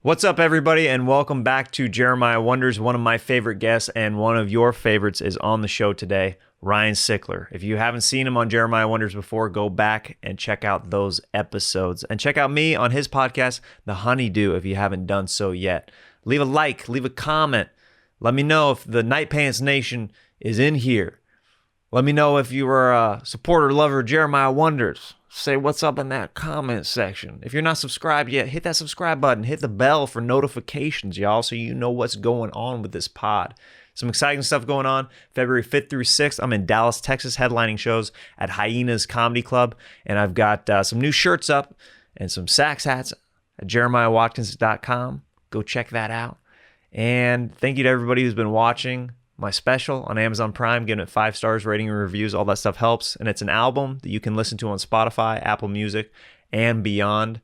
What's up, everybody, and welcome back to Jeremiah Wonders. One of my favorite guests and one of your favorites is on the show today, Ryan Sickler. If you haven't seen him on Jeremiah Wonders before, go back and check out those episodes. And check out me on his podcast, The Honeydew, if you haven't done so yet. Leave a like, leave a comment. Let me know if the Night Pants Nation is in here. Let me know if you are a supporter, lover of Jeremiah Wonders. Say what's up in that comment section. If you're not subscribed yet, hit that subscribe button. Hit the bell for notifications, y'all, so you know what's going on with this pod. Some exciting stuff going on. February 5th through 6th, I'm in Dallas, Texas, headlining shows at Hyenas Comedy Club. And I've got some new shirts up and some Sax hats at jeremiahwatkins.com. Go check that out. And thank you to everybody who's been watching my special on Amazon Prime, giving it 5 stars, rating and reviews. All that stuff helps. And it's an album that you can listen to on Spotify, Apple Music, and beyond.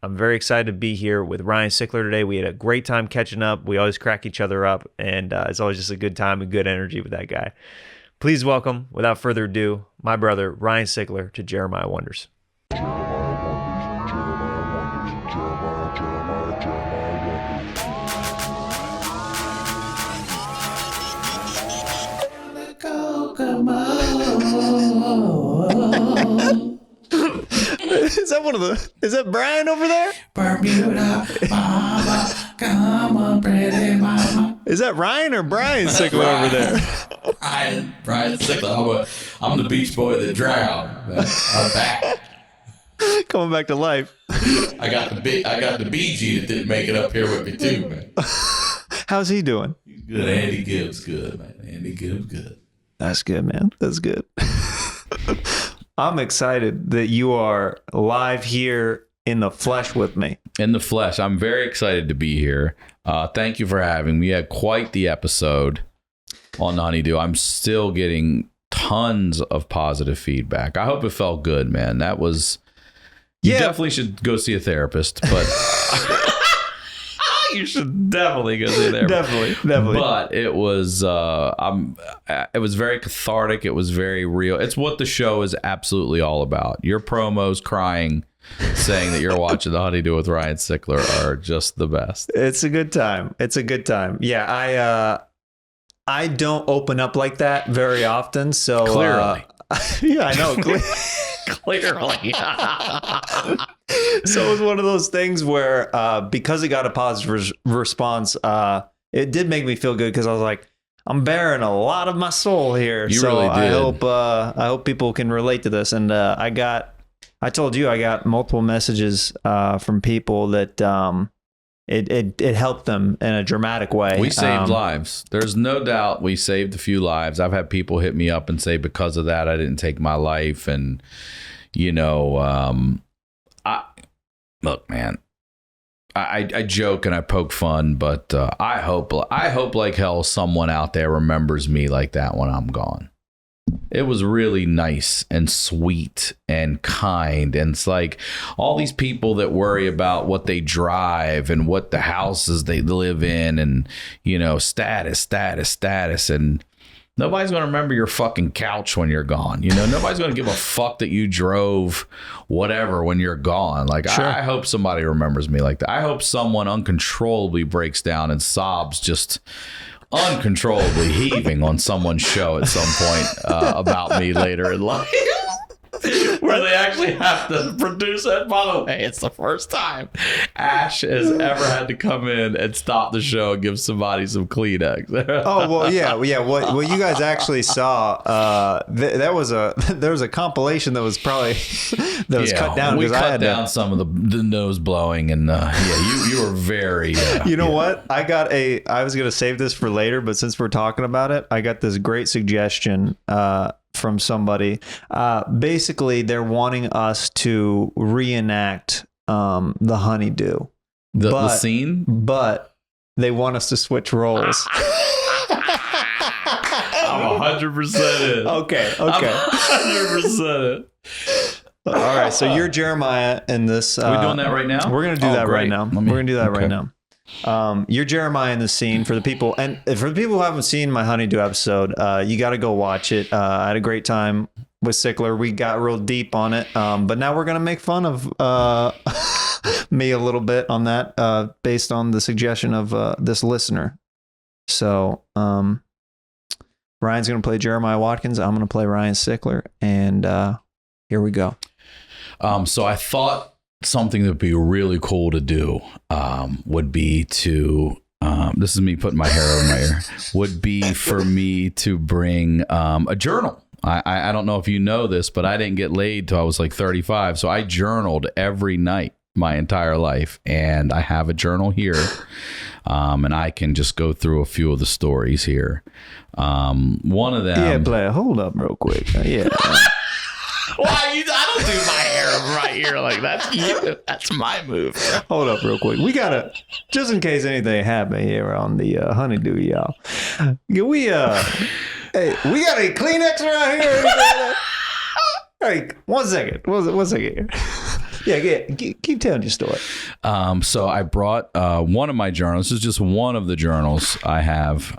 I'm very excited to be here with Ryan Sickler today. We had a great time catching up. We always crack each other up, and it's always just a good time and good energy with that guy. Please welcome, without further ado, my brother, Ryan Sickler, to Jeremiah Wonders. Is that Brian over there? Bermuda, mama, come on, pretty mama. Is that Ryan or Brian Sickler over there? Brian Sickler. I'm the beach boy that drowned. I'm back. Coming back to life. I got the BG that didn't make it up here with me too, man. How's he doing? He's good. Andy Gibbs good, man. Andy Gibbs good. That's good, man. That's good. I'm excited that you are live here in the flesh with me. In the flesh. I'm very excited to be here. Thank you for having me. We had quite the episode on Honeydew. I'm still getting tons of positive feedback. I hope it felt good, man. That was... You definitely should go see a therapist, but... You should definitely go see a therapist. Definitely. But it was it was very cathartic. It was very real. It's what the show is absolutely all about. Your promos crying, saying that you're watching The Honeydew with Ryan Sickler are just the best. It's a good time. Yeah, I don't open up like that very often. So clearly. Yeah, I know. Clearly. So it was one of those things where because it got a positive response, it did make me feel good because I was like, I'm bearing a lot of my soul here. You really did. I hope people can relate to this. And I told you I got multiple messages from people that it helped them in a dramatic way. We saved lives. There's no doubt we saved a few lives. I've had people hit me up and say, because of that, I didn't take my life. And, you know, look, man, I joke and I poke fun, but I hope like hell someone out there remembers me like that when I'm gone. It was really nice and sweet and kind. And it's like all these people that worry about what they drive and what the houses they live in and, you know, status. And nobody's going to remember your fucking couch when you're gone. You know, nobody's going to give a fuck that you drove whatever when you're gone. Like, sure. I hope somebody remembers me like that. I hope someone uncontrollably breaks down and sobs just uncontrollably heaving on someone's show at some point about me later in life. Where they actually have to produce it. By the way, it's the first time Ash has ever had to come in and stop the show and give somebody some Kleenex. Oh, well, yeah. What you guys actually saw, there was a compilation that was probably cut down. We cut down some of the nose blowing, and you were very. You know what? I was gonna save this for later, but since we're talking about it, I got this great suggestion from somebody. Basically, they're wanting us to reenact the Honeydew. The scene? But they want us to switch roles. I'm 100% in. Okay. I'm 100% in. All right, so you're Jeremiah in this. Are we doing that right now? We're going to do that right now. We're going to do that right now. You're Jeremiah in the scene for the people. And for the people who haven't seen my Honeydew episode, you got to go watch it. I had a great time with Sickler. We got real deep on it. But now we're going to make fun of me a little bit on that based on the suggestion of this listener. So Ryan's going to play Jeremiah Watkins. I'm going to play Ryan Sickler. And here we go. So I thought something that would be really cool to do would be to, this is me putting my hair over my ear, would be for me to bring a journal. I don't know if you know this, but I didn't get laid till I was like 35. So I journaled every night my entire life. And I have a journal here. And I can just go through a few of the stories here. One of them. Yeah, Blair, hold up real quick. Yeah. Why you? I don't do my hair right here like that's you. That's my move. Hold up real quick. We gotta, just in case anything happened here on the Honeydew, y'all. We hey, we got a Kleenex around here. Hey, 1 second. 1 second. Yeah, keep telling your story. So I brought one of my journals. This is just one of the journals I have.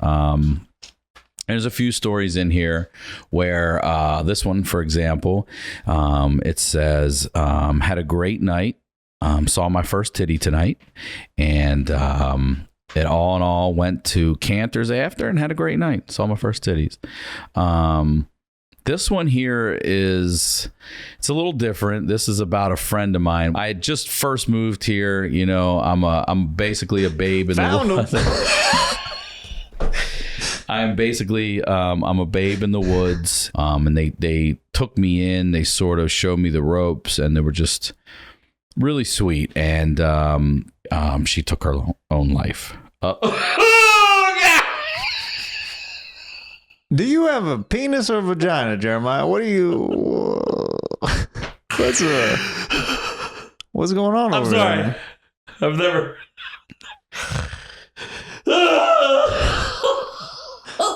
There's a few stories in here where this one, for example, it says, had a great night, saw my first titty tonight, and it all in all went to Cantor's after and had a great night. Saw my first titties. This one here it's a little different. This is about a friend of mine. I had just first moved here. You know, I'm basically a babe in the I'm basically, I'm a babe in the woods, and they took me in, they sort of showed me the ropes, and they were just really sweet, and she took her own life. Do you have a penis or vagina, Jeremiah? What do you, what's going on over there? I'm sorry. I've never...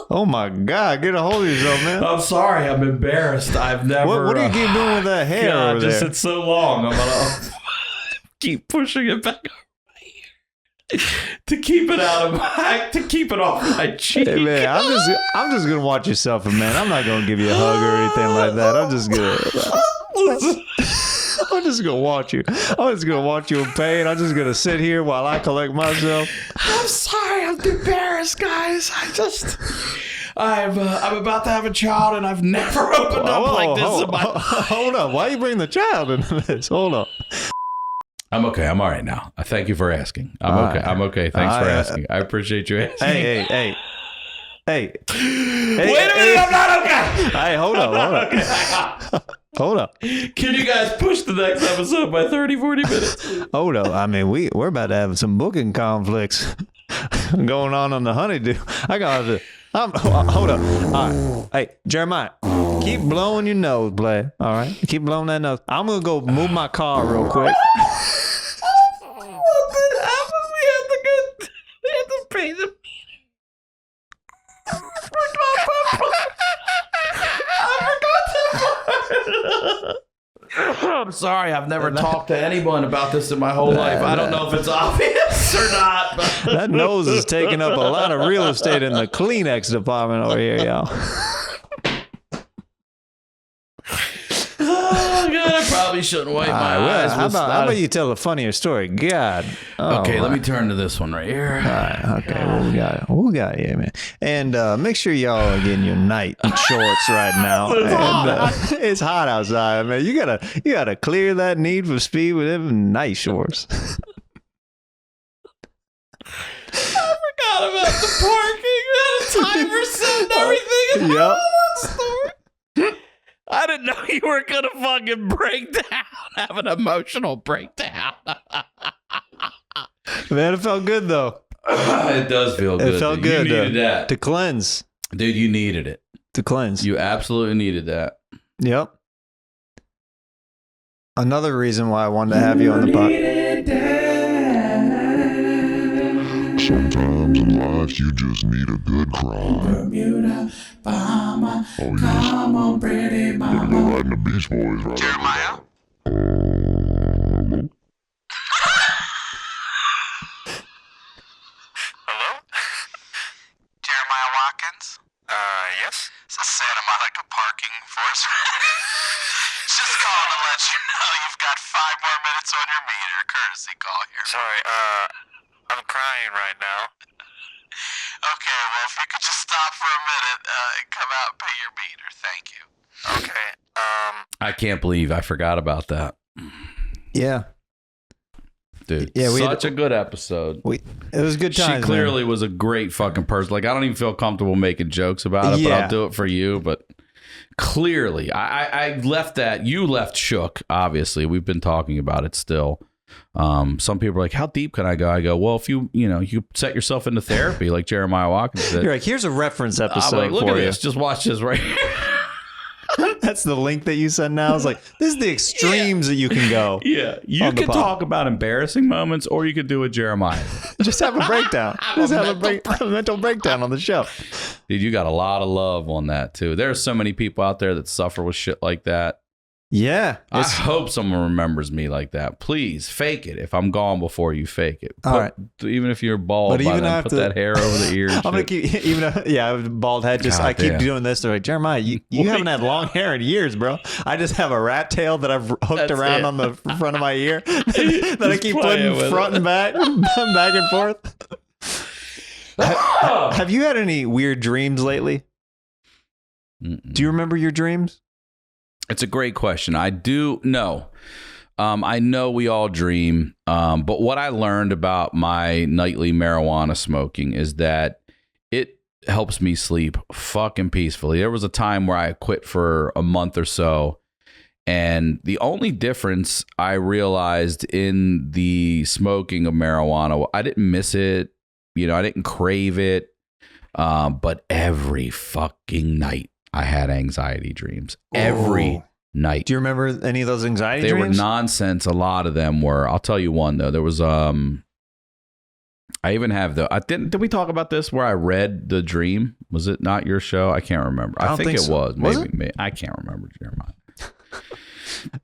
Oh my God! Get a hold of yourself, man. I'm sorry. I'm embarrassed. I've never. What do you keep doing with that hair over there? It's so long. I'm gonna keep pushing it back over to keep it out of to keep it off my cheek. Hey man, I'm just gonna watch yourself, man. I'm not gonna give you a hug or anything like that. I'm just gonna watch you. I'm just gonna watch you in pain. I'm just gonna sit here while I collect myself. I'm sorry. I'm embarrassed, guys. I'm about to have a child, and I've never opened up like this in my life. Hold up. Why you bring the child into this? Hold up. I'm okay. I'm all right now. I thank you for asking. I'm okay. I'm okay. Thanks for asking. I appreciate you asking. Hey. Wait a minute. I'm not okay. Hey, hold up. Okay. Hold up. Can you guys push the next episode by 30, 40 minutes? Hold up. I mean, we're about to have some booking conflicts going on the Honeydew. I got to... hold up. All right. Hey, Jeremiah, keep blowing your nose, Blair. All right? Keep blowing that nose. I'm going to go move my car real quick. What did happen? We had to pay them. I forgot that. I'm sorry. I've never talked to anyone about this in my whole life. I don't know if it's obvious or not. But that nose is taking up a lot of real estate in the Kleenex department over here, y'all. Oh, God, I probably shouldn't wipe my eyes. How about you tell a funnier story? God. Okay, let me turn to this one right here. All right, okay. What we got here, man? And make sure y'all are getting your night shorts right now. It's hot outside, man. You gotta clear that need for speed with them night shorts. I forgot about the parking. The timer set and everything. Yep. I didn't know you were gonna fucking break down, have an emotional breakdown. Man, it felt good though. It does feel good. It felt good. You needed that to cleanse, dude. You needed it to cleanse. You absolutely needed that. Yep. Another reason why I wanted to have you on the podcast. Sometimes in life you just need a good cry. Bermuda, Bahama, come on, pretty We're mama. riding the Beach Boys right Jeremiah? Santa Monica parking force. Just calling to let you know you've got 5 more minutes on your meter. Courtesy call here. Sorry, I'm crying right now. Okay, well, if you could just stop for a minute, come out and pay your meter. Thank you. Okay, I can't believe I forgot about that. Yeah. Dude, yeah, such a good episode. It was good times. She clearly was a great fucking person. Like, I don't even feel comfortable making jokes about it, but I'll do it for you. But clearly, I left that. You left shook, obviously. We've been talking about it still. Some people are like, how deep can I go? I go, well, if you set yourself into therapy, like Jeremiah Watkins said. You're like, here's a reference episode. I'm like, look for at you. this. Just watch this right here. That's the link that you send now. It's like, this is the extremes that you can go. Yeah. You can talk about embarrassing moments, or you could do a Jeremiah. Just have a breakdown. Just have a mental breakdown on the show. Dude, you got a lot of love on that, too. There's so many people out there that suffer with shit like that. Yeah. I hope someone remembers me like that. Please fake it. If I'm gone before you fake it. All right. Even if you're bald, put that hair over the ears. I'm gonna keep bald head. Keep doing this. They're like, Jeremiah, you haven't had long hair in years, bro. I just have a rat tail that I've hooked around on the front of my ear that I keep putting front and back, back and forth. Have you had any weird dreams lately? Do you remember your dreams? It's a great question. I do know. I know we all dream. But what I learned about my nightly marijuana smoking is that it helps me sleep fucking peacefully. There was a time where I quit for a month or so. And the only difference I realized in the smoking of marijuana, I didn't miss it. I didn't crave it. But every fucking night, I had anxiety dreams every night. Do you remember any of those anxiety dreams? They were nonsense. A lot of them were. I'll tell you one though. There was I even have did we talk about this where I read the dream? Was it not your show? I can't remember. I think it so. was. Maybe. I can't remember, Jeremiah.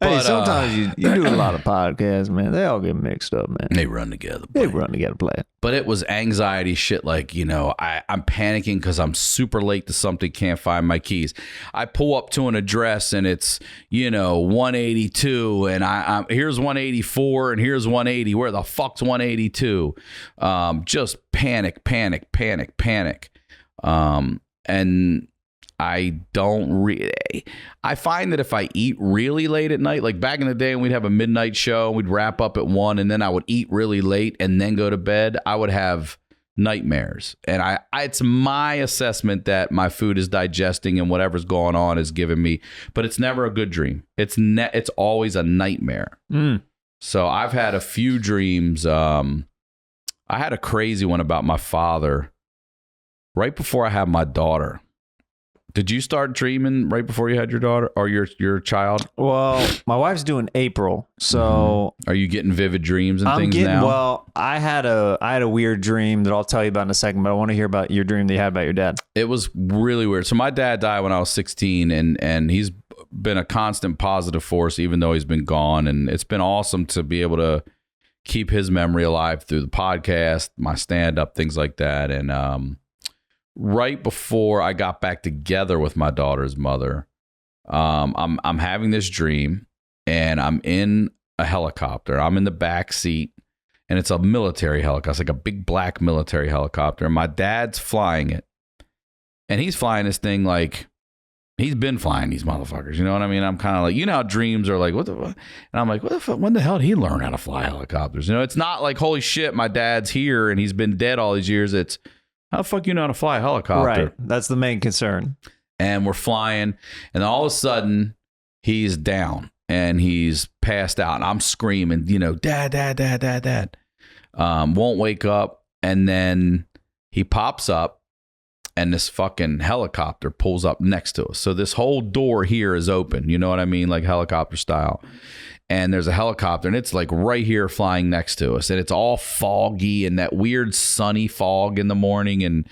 Hey, sometimes you do a lot of podcasts, man. They all get mixed up, man. They run together. They run together, play it. But it was anxiety shit. Like, I'm panicking because I'm super late to something, can't find my keys. I pull up to an address and it's 182, and I'm here's 184 and here's 180. Where the fuck's 182? Just panic. And I find that if I eat really late at night, like back in the day when we'd have a midnight show, we'd wrap up at 1, and then I would eat really late and then go to bed, I would have nightmares. And it's my assessment that my food is digesting and whatever's going on is giving me, but it's never a good dream. It's always a nightmare. So I've had a few dreams. I had a crazy one about my father right before I had my daughter. Did you start dreaming right before you had your daughter or your child? Well, my wife's doing April, so Are you getting vivid dreams and things now? Well, I had a weird dream that I'll tell you about in a second, but I want to hear about your dream that you had about your dad. It was really weird. So my dad died when I was 16, and he's been a constant positive force even though he's been gone, and it's been awesome to be able to keep his memory alive through the podcast, my stand-up, things like that, and right before I got back together with my daughter's mother, I'm having this dream, and I'm in a helicopter. I'm in the back seat, and it's a military helicopter. It's like a big black military helicopter. And my dad's flying it, and he's flying this thing like he's been flying these motherfuckers. You know what I mean? I'm kind of like, how dreams are like, what the fuck? And I'm like, what the fuck? When the hell did he learn how to fly helicopters? It's not like, holy shit, my dad's here and he's been dead all these years. It's, how the fuck you know how to fly a helicopter? Right. That's the main concern. And we're flying, and all of a sudden, he's down, and he's passed out, and I'm screaming, dad, dad, dad, dad, dad. Won't wake up, and then he pops up, and this fucking helicopter pulls up next to us. So this whole door here is open, you know what I mean? Like helicopter style. And there's a helicopter, and it's like right here flying next to us, and it's all foggy and that weird sunny fog in the morning, and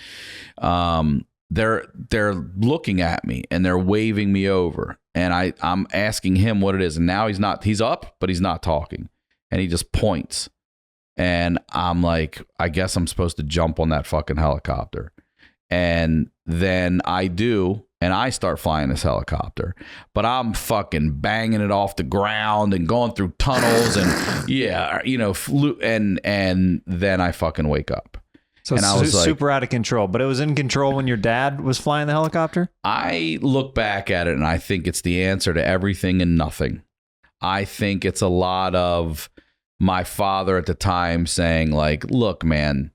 they're looking at me and they're waving me over, and I'm asking him what it is, and now he's up, but he's not talking, and he just points, and I'm like, I guess I'm supposed to jump on that fucking helicopter, and then I do, and I start flying this helicopter. But I'm fucking banging it off the ground and going through tunnels and and then I fucking wake up. So and I was like, super out of control, but it was in control when your dad was flying the helicopter? I look back at it and I think it's the answer to everything and nothing. I think it's a lot of my father at the time saying like, look, man,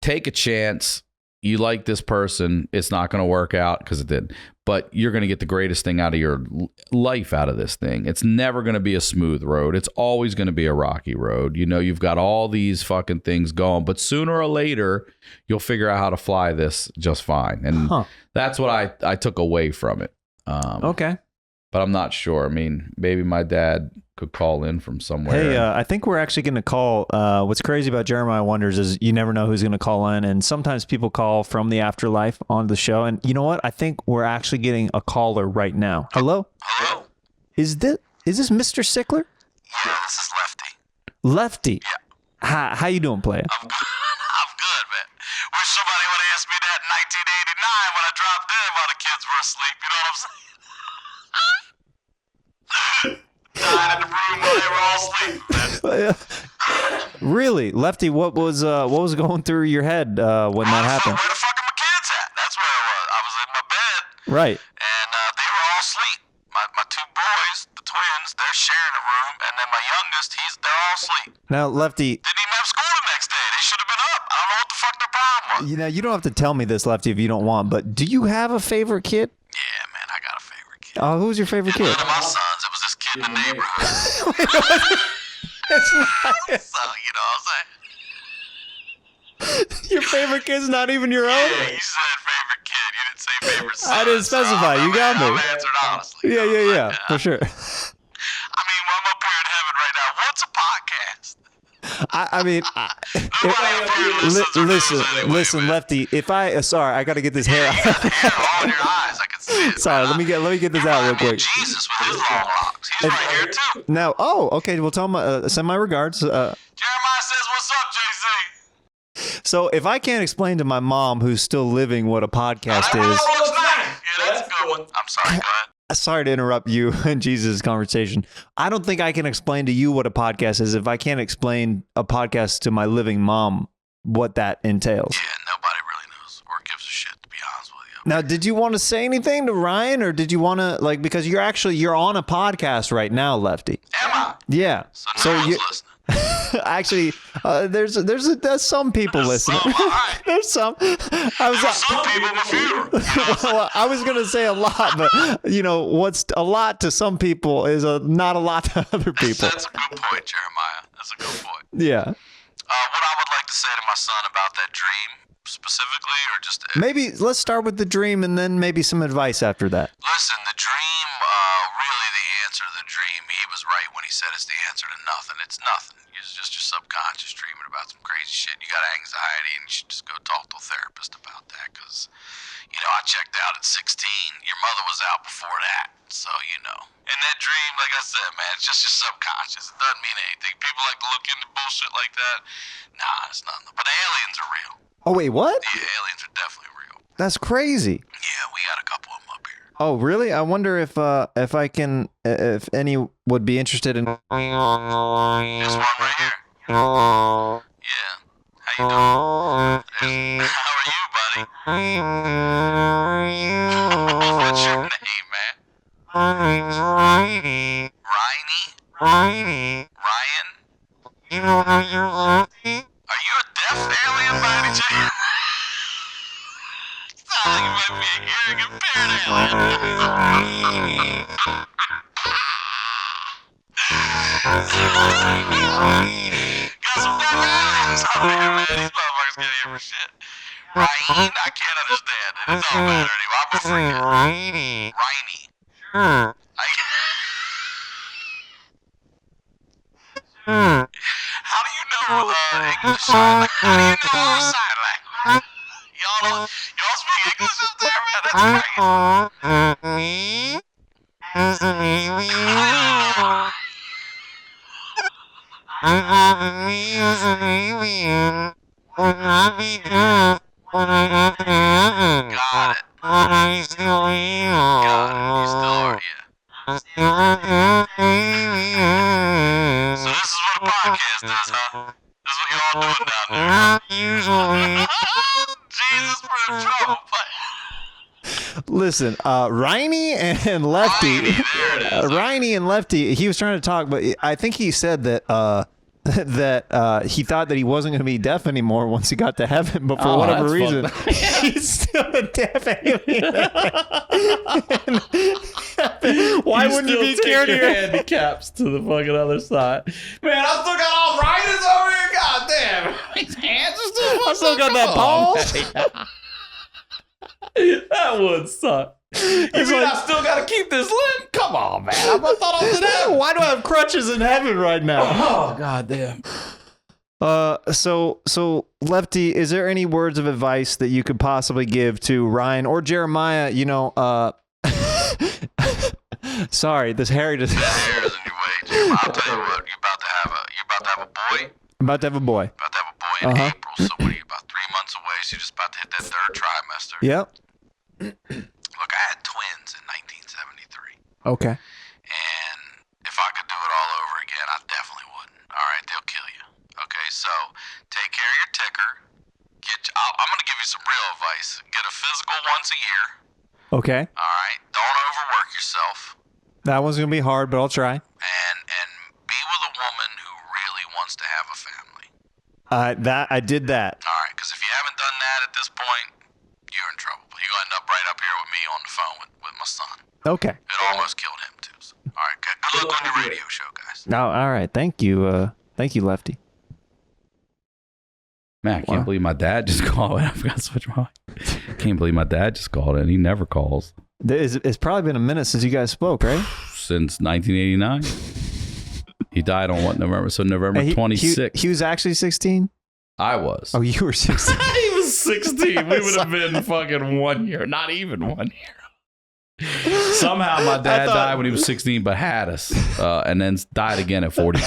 take a chance. You like this person. It's not going to work out because it did, but you're going to get the greatest thing out of your life out of this thing. It's never going to be a smooth road. It's always going to be a rocky road. You know, you've got all these fucking things going, but sooner or later you'll figure out how to fly this just fine. And that's what I took away from it. Okay. But I'm not sure. I mean, maybe my dad could call in from somewhere. Hey, I think we're actually going to call. What's crazy about Jeremiah Wonders is you never know who's going to call in. And sometimes people call from the afterlife on the show. And you know what? I think we're actually getting a caller right now. Hello? Hello? Is this Mr. Sickler? Yeah, this is Lefty. Lefty? Yeah. How you doing, player? I'm good. I'm good, man. Wish somebody would have asked me that in 1989 when I dropped in while the kids were asleep. You know what I'm saying? Died in the room while they were all asleep. Really? Lefty, what was going through your head when that happened? Where the fuck are my kids at? That's where I was. I was in my bed. Right. And they were all asleep. My two boys, the twins, they're sharing a room. And then my youngest, they're all asleep. Now, Lefty, Didn't even have school the next day. They should have been up. I don't know what the fuck their problem was. you know, you don't have to tell me this, Lefty, if you don't want, but do you have a favorite kid? Yeah, man, I got a favorite kid. Oh, who's your favorite kid? None of my sons. It was this kid in the neighborhood. That's not So, you know what I'm saying? your favorite kid's not even your own? Yeah, you said favorite kid. You didn't say favorite son. I didn't specify. You got me. I answered honestly. Yeah, for sure. I mean, I'm up here in heaven right now. What's a podcast? Listen, Lefty. If sorry, I got to get this hair. You got the hair all in your eyes. I can see it. Sorry, let me get this out real quick. Jesus with his long locks. He's right here too. Now, okay. Well, tell him. Send my regards. Jeremiah says, "What's up, JC?" So, if I can't explain to my mom, who's still living, what a podcast is. Yeah, that's a good one. I'm sorry. Go ahead. Sorry to interrupt you and Jesus' conversation. I don't think I can explain to you what a podcast is if I can't explain a podcast to my living mom what that entails. Yeah, nobody really knows or gives a shit, to be honest with you. Now, did you want to say anything to Ryan, or did you want to because you're on a podcast right now, Lefty? Am I? Yeah. So no one's listening. Actually, there's some people listening. All right. There's some. Some people in the funeral. Well, I was gonna say a lot, but what's a lot to some people is not a lot to other people. That's a good point, Jeremiah. That's a good point. Yeah. What I would like to say to my son about that dream specifically, or just Maybe let's start with the dream and then maybe some advice after that. listen, the dream, really the answer to the dream, he was right when he said it's the answer to nothing. It's nothing. It's just your subconscious dreaming about some crazy shit. You got anxiety and you should just go talk to a therapist about that because, I checked out at 16. Your mother was out before that. So, And that dream, like I said, man, it's just your subconscious. It doesn't mean anything. People like to look into bullshit like that. Nah, it's nothing. But the aliens are real. Oh wait, what? Yeah, aliens are definitely real. That's crazy. Yeah, we got a couple of them up here. Oh really? I wonder if any would be interested in. This one right here. Yeah. How you doing? How are you, buddy? What's your name, man? Ryan? Ryan? Are you a deaf alien by any chance? Sound like you might be a hearing impaired alien. Got some deaf aliens out here, man. These motherfuckers get here for shit. Ryan? I can't understand it. It don't matter anymore. I'm a freak. Riny. How do you know English? How do you know sign language? Y'all speak English up there, man? That's crazy. Got it. God, you still are, yeah. So this is what a podcast is, huh? This is what y'all doing down there. Jesus, we're in trouble. Listen, Riney and Lefty. Riney, there it is. Riney and Lefty, he was trying to talk, but I think he said that that he thought that he wasn't going to be deaf anymore once he got to heaven, but for whatever reason, he's still a deaf alien. Why wouldn't you be scared of your handicaps to the fucking other side? Man, I still got all Rhiners over here. God damn. His hands are still I still got that balls. That would suck. You mean I still got to keep this limb? Come on, man. I thought I was in heaven. Why do I have crutches in heaven right now? Oh, god damn. So Lefty, is there any words of advice that you could possibly give to Ryan or Jeremiah? You know, sorry, this Harry just. That hair is in your way, Jim. I'll tell you what. You're about to have a boy. I'm about to have a boy. About to have a boy in April. So what are you, about 3 months away? So you're just about to hit that third trimester. Yep. Look, I had twins in 1973. Okay. And if I could do it all over again, I definitely wouldn't. All right, they'll kill you. Okay, so take care of your ticker. I'm going to give you some real advice. Get a physical once a year. Okay. All right, don't overwork yourself. That one's gonna be hard, but I'll try. And be with a woman who really wants to have a family. I did that. All right, because if you haven't done that at this point, you're in trouble. You're going to end up right up here with me on the phone with my son. Okay. It almost killed him, too. So, all right, good luck on your radio show, guys. No, all right. Thank you. Thank you, Lefty. Man, I can't believe my dad just called. I forgot to switch my mic. Can't believe my dad just called in. He never calls. It's probably been a minute since you guys spoke, right? Since 1989. He died on what, November? So November 26th. He was actually 16? I was. Oh, you were 16. He was 16. We would have been fucking 1 year. Not even 1 year. Somehow my dad died when he was 16, but had us. And then died again at 42.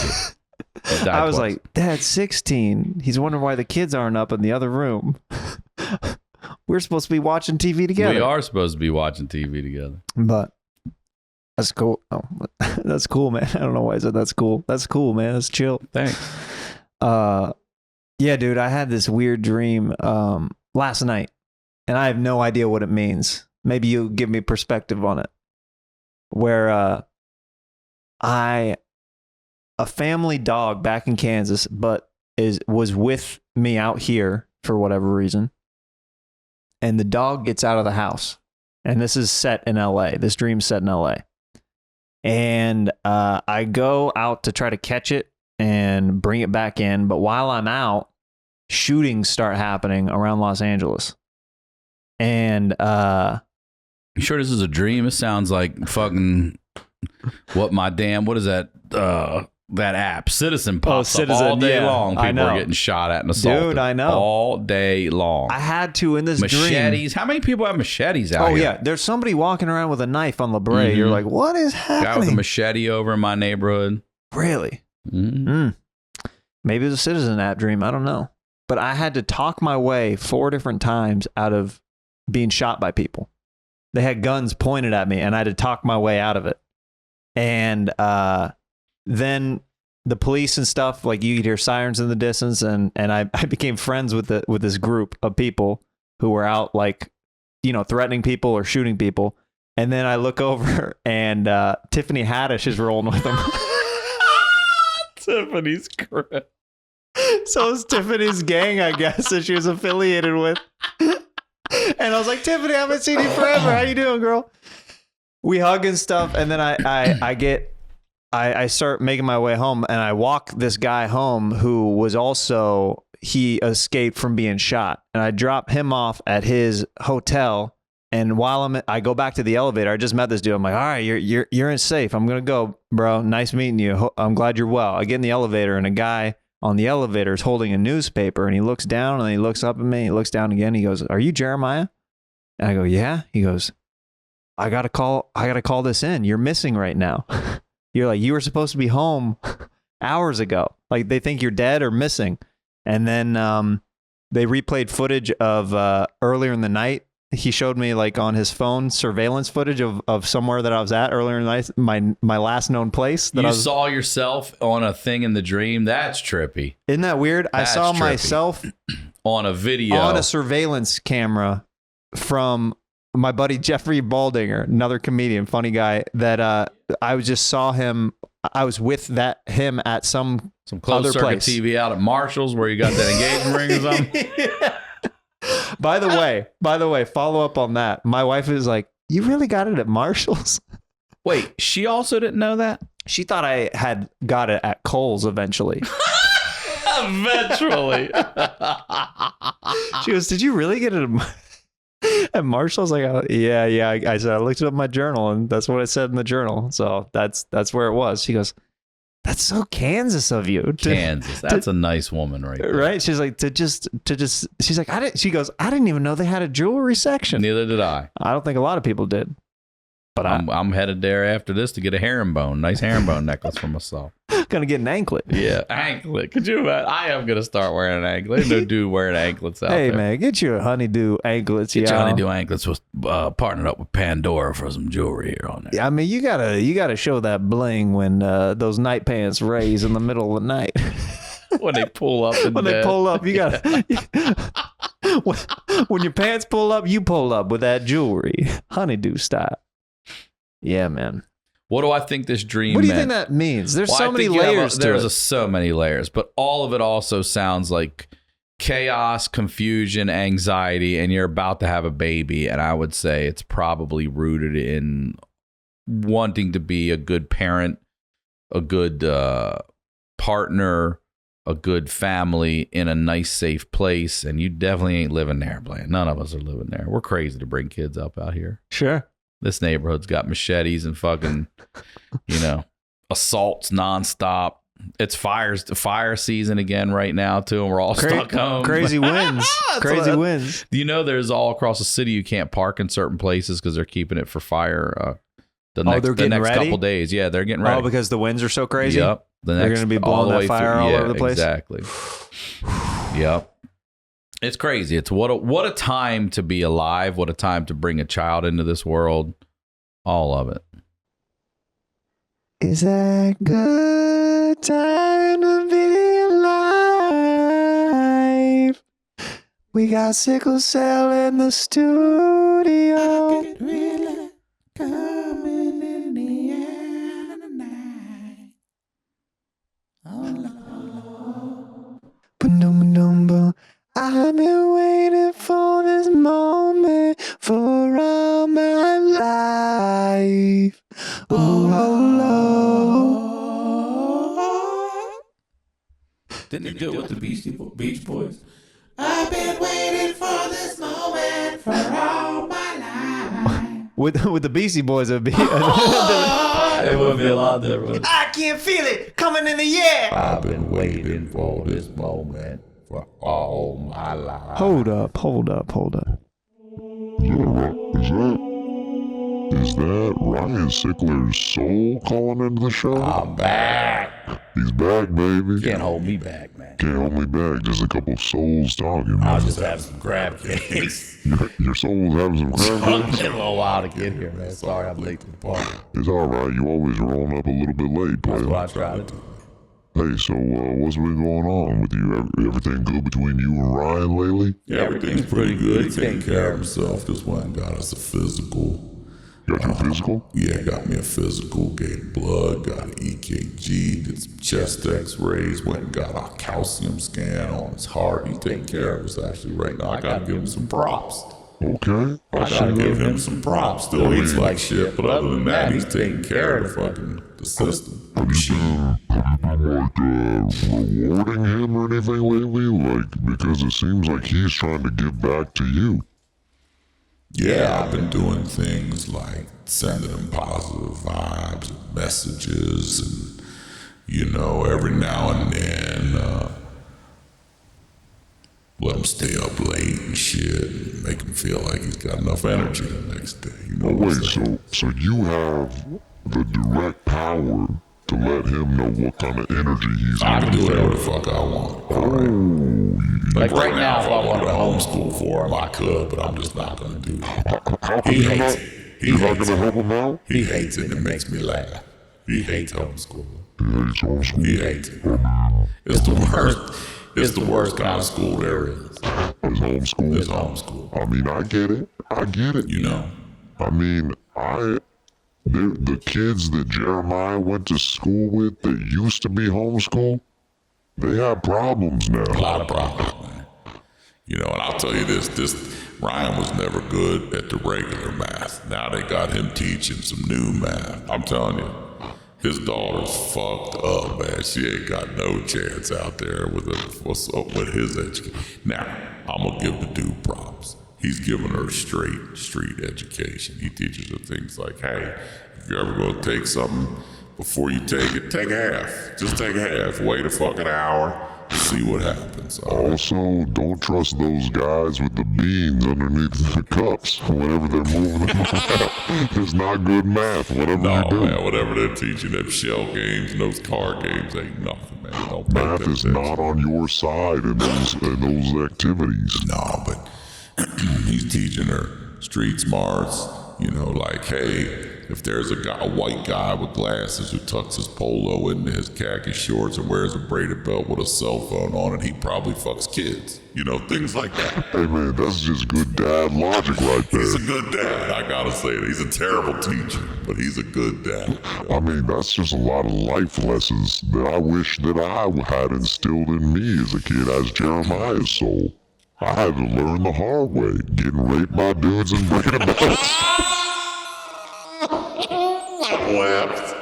I was like, Dad's 16. He's wondering why the kids aren't up in the other room. We're supposed to be watching TV together. We are supposed to be watching TV together. But that's cool. Oh, that's cool, man. I don't know why I said that's cool. That's cool, man. That's chill. Thanks. Yeah, dude, I had this weird dream last night, and I have no idea what it means. Maybe you'll give me perspective on it. Where a family dog back in Kansas, but was with me out here for whatever reason. And the dog gets out of the house. And this is set in LA. This dream's set in LA. And I go out to try to catch it and bring it back in. But while I'm out, shootings start happening around Los Angeles. And you sure this is a dream? It sounds like fucking what is that? That app, Citizen, pops up all day long. People are getting shot at and assaulted. Dude, I know. All day long. I had to in this machetes. dream. How many people have machetes out here? Oh, yeah. There's somebody walking around with a knife on La Brea. You're like, what is happening? Guy with a machete over in my neighborhood. Really? Maybe it was a Citizen app dream. I don't know. But I had to talk my way 4 different times out of being shot by people. They had guns pointed at me, and I had to talk my way out of it. And then the police and stuff, like you could hear sirens in the distance, and I became friends with this group of people who were out, like, you know, threatening people or shooting people. And then I look over, and Tiffany Haddish is rolling with them. Tiffany's crap. So it's Tiffany's gang, I guess, that she was affiliated with. And I was like, Tiffany, I haven't seen you forever. How you doing, girl? We hug and stuff, and then I start making my way home, and I walk this guy home who was also, he escaped from being shot. And I drop him off at his hotel, and while I go back to the elevator, I just met this dude. I'm like, all right, you're in safe. I'm going to go, bro. Nice meeting you. I'm glad you're well. I get in the elevator, and a guy on the elevator is holding a newspaper, and he looks down, and he looks up at me. He looks down again. He goes, are you Jeremiah? And I go, yeah. He goes, I got to call this in. You're missing right now. You're like, you were supposed to be home hours ago. Like, they think you're dead or missing. And then they replayed footage of earlier in the night, he showed me like on his phone surveillance footage of somewhere that I was at earlier in the night, my last known place. That you I was, saw yourself on a thing in the dream. That's trippy. Isn't that weird? That's I saw trippy. myself On a video. on a surveillance camera from my buddy Jeffrey Baldinger, another comedian, funny guy, that I just saw him. I was with him at some closed other circuit place. TV out at Marshall's where you got that engagement ring or something. By the way, follow up on that. My wife is like, "You really got it at Marshall's?" Wait, she also didn't know that? She thought I had got it at Kohl's eventually. Eventually. She goes, "Did you really get it at Marshall's?" Like, yeah. I said, I looked it up in my journal, and that's what I said in the journal. So that's where it was. She goes, "That's so Kansas of you." Kansas. That's a nice woman right there. Right? She's like, to just. She's like, she goes, "I didn't even know they had a jewelry section." Neither did I. I don't think a lot of people did. But I'm headed there after this to get a herringbone. Nice herringbone necklace for myself. Gonna get an anklet. Yeah, anklet. Could you imagine? I am gonna start wearing an anklet. There's no dude wearing anklets out Hey there. man, get your honeydew anklets. Get your y'all. honeydew anklets was partnered up with Pandora for some jewelry here on there. Yeah, I mean, you gotta show that bling when those night pants raise in the middle of the night. When they pull up. When they pull up, you gotta. when your pants pull up, you pull up with that jewelry, honeydew style. Yeah, man. What do I think this dream What do you meant? think that means? There's Well, so I many think you have layers to there's it. so many layers, but all of it also sounds like chaos, confusion, anxiety, and you're about to have a baby. And I would say it's probably rooted in wanting to be a good parent, a good partner, a good family in a nice, safe place. And you definitely ain't living there, Blaine. None of us are living there. We're crazy to bring kids up out here. Sure. This neighborhood's got machetes and fucking, assaults nonstop. It's fire season again right now too, and we're all stuck home. Crazy winds. Crazy winds. Do you know there's all across the city you can't park in certain places because they're keeping it for fire the next ready? couple days. Yeah, they're getting ready. Oh, because the winds are so crazy? Yep. They're going to be blowing that fire all over the place? Exactly. Yep. It's crazy. It's what a time to be alive. What a time to bring a child into this world. All of it. Is that good time to be alive? We got sickle cell in the studio. Really coming in the end of the night. Oh, Ba-dum-dum-bum. I've been waiting for this moment for all my life. Oh, Didn't it do it with the Beach Boys? I've been waiting for this moment for all my life. With the Beastie Boys, it'd be. It would be a lot different. I can feel it coming in the air. I've been waiting for this moment for all my life. Hold up. Is that Ryan Sickler's soul calling into the show? I'm back. He's back, baby. Can't hold me back, man. Can't hold me back. Just a couple souls talking. I'll Man. just have some crab cakes. Your soul's having some crab It's been a little while to get here, man. Sorry I'm late to the party. It's all right. You always rolling up a little bit late, That's what I player. try to do. Hey, so what's been going on with you? Everything good between you and Ryan lately? Yeah, everything's pretty good. He's taking care of himself. Just went and got us a physical. Got your physical? Yeah, got me a physical, gave blood, got an EKG, did some chest x-rays, went and got a calcium scan on his heart. He's taking care of us actually right now. I gotta give him some props. Okay. I gotta give him some props. Still eats like shit, but other than that, he's taking care of the fucking the system. Have you been rewarding him or anything lately? Because it seems like he's trying to give back to you. Yeah, I've been doing things like sending him positive vibes and messages and, every now and then, let him stay up late and shit and make him feel like he's got enough energy the next day. Oh, wait, so you have the direct power to let him know what kind of energy he's I in. can do whatever the fuck I want. Oh, Like right now, if I wanted to home homeschool for him, I could, but I'm just not gonna do it. How come He you're hates not? it. You're not gonna help him out? He hates it and it makes me laugh. He hates homeschool. He hates homeschool. He hates it. It's the worst. It's the worst kind of school there is. Is homeschool? It's homeschool. I mean, I get it. You know. I mean, the kids that Jeremiah went to school with that used to be homeschooled, they have problems now. A lot of problems, man. You know, and I'll tell you this Ryan was never good at the regular math. Now they got him teaching some new math. I'm telling you, his daughter's fucked up, man. She ain't got no chance out there with his education. Now, I'm gonna give the dude props. He's giving her straight street education. He teaches her things like, hey, if you're ever gonna take something, before you take it, take half. Just take half. Wait a fucking hour. See what happens. Also, don't trust those guys with the beans underneath the cups whenever they're moving them around. It's not good math, whatever you do. Man, whatever they're teaching, them shell games and those card games ain't nothing, man. Don't pay Math that is attention. not on your side in those activities. No, but he's teaching her street smarts, you know, like, hey, if there's a white guy with glasses who tucks his polo into his khaki shorts and wears a braided belt with a cell phone on it, he probably fucks kids. You know, things like that. Hey man, that's just good dad logic right there. He's a good dad, I gotta say it. He's a terrible teacher, but he's a good dad. I mean, that's just a lot of life lessons that I wish that I had instilled in me as a kid as Jeremiah's soul. I had to learn the hard way, getting raped by dudes in braided belts. Laughs.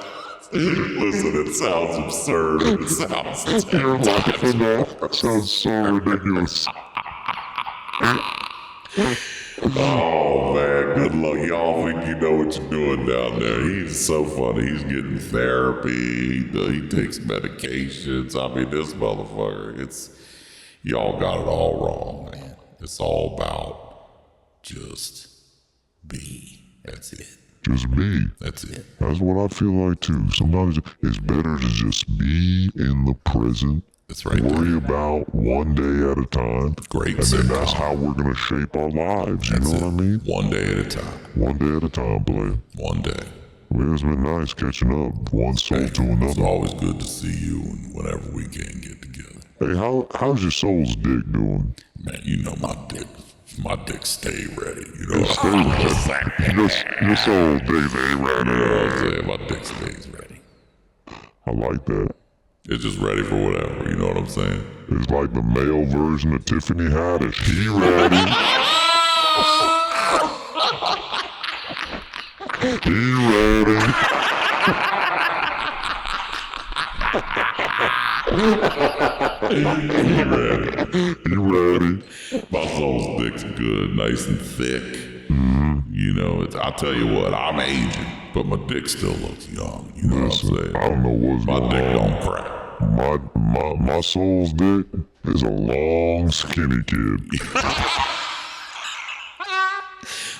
Listen, it sounds absurd. It sounds You're laughing terrible. now. That sounds so ridiculous. Oh man, good luck. Y'all think you know what you're doing down there. He's so funny. He's getting therapy. He takes medications. I mean, this motherfucker, y'all got it all wrong, man. It's all about just be. That's it. Just be. That's it. That's what I feel like too. Sometimes it's better to just be in the present. That's right. Worry about one day at a time. Great And then sitcom. that's how we're going to shape our lives. You That's know it. what I mean? One day at a time. One day at a time, player. One day. Well, it's been nice catching up. One soul to It's another. always good to see you whenever we can get together. Hey, how's your soul's dick doing? Man, you know my dick stay ready. You know what Stay I'm ready. saying? Your soul's dick ain't You know what I'm ready. saying? My dick stays ready. I like that. It's just ready for whatever. You know what I'm saying? It's like the male version of Tiffany Haddish. He ready. He ready. He ready. My soul's dick's good, nice and thick. You know, I'll tell you what, I'm aging, but my dick still looks young. You know Listen, what I'm saying? I don't know what's My going dick on. don't crack. My soul's dick is a long, skinny kid.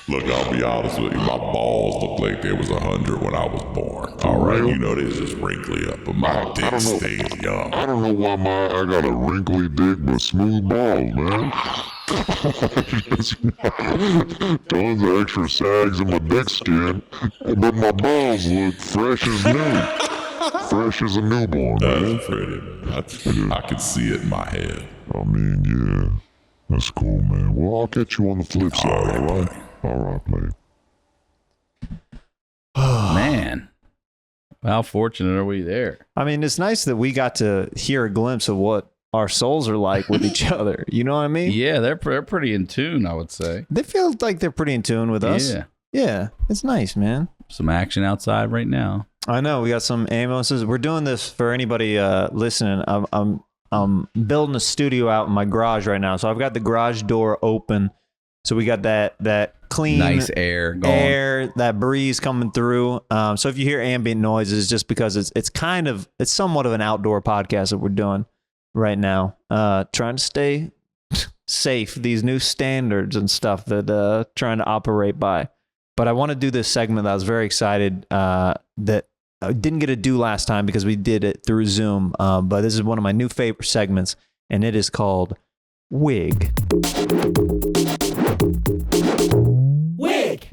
Look, I'll be honest with you, my balls look like they was 100 when I was born. All right, real? you know, they just wrinkly up, but my dick don't know. stays young. I don't know why I got a wrinkly dick but smooth balls, man. Tons of extra sags in my dick skin, but my balls look fresh as new. Fresh as a newborn, man. That's pretty, man. I can see it in my head. I mean, yeah. That's cool, man. Well, I'll catch you on the flip side, right, all right? buddy. All right, man. Man, how fortunate are we there? I mean, it's nice that we got to hear a glimpse of what our souls are like with each other. You know what I mean? Yeah, they're pretty in tune, I would say. They feel like they're pretty in tune with us. Yeah. Yeah, it's nice, man. Some action outside right now. I know we got some Amoses. We're doing this for anybody listening. I'm building a studio out in my garage right now, so I've got the garage door open. So we got that clean Nice air going. that breeze coming through. So if you hear ambient noises, just because it's somewhat of an outdoor podcast that we're doing right now, trying to stay safe. These new standards and stuff that trying to operate by. But I want to do this segment that I was very excited that I didn't get to do last time because we did it through Zoom. But this is one of my new favorite segments, and it is called Wig.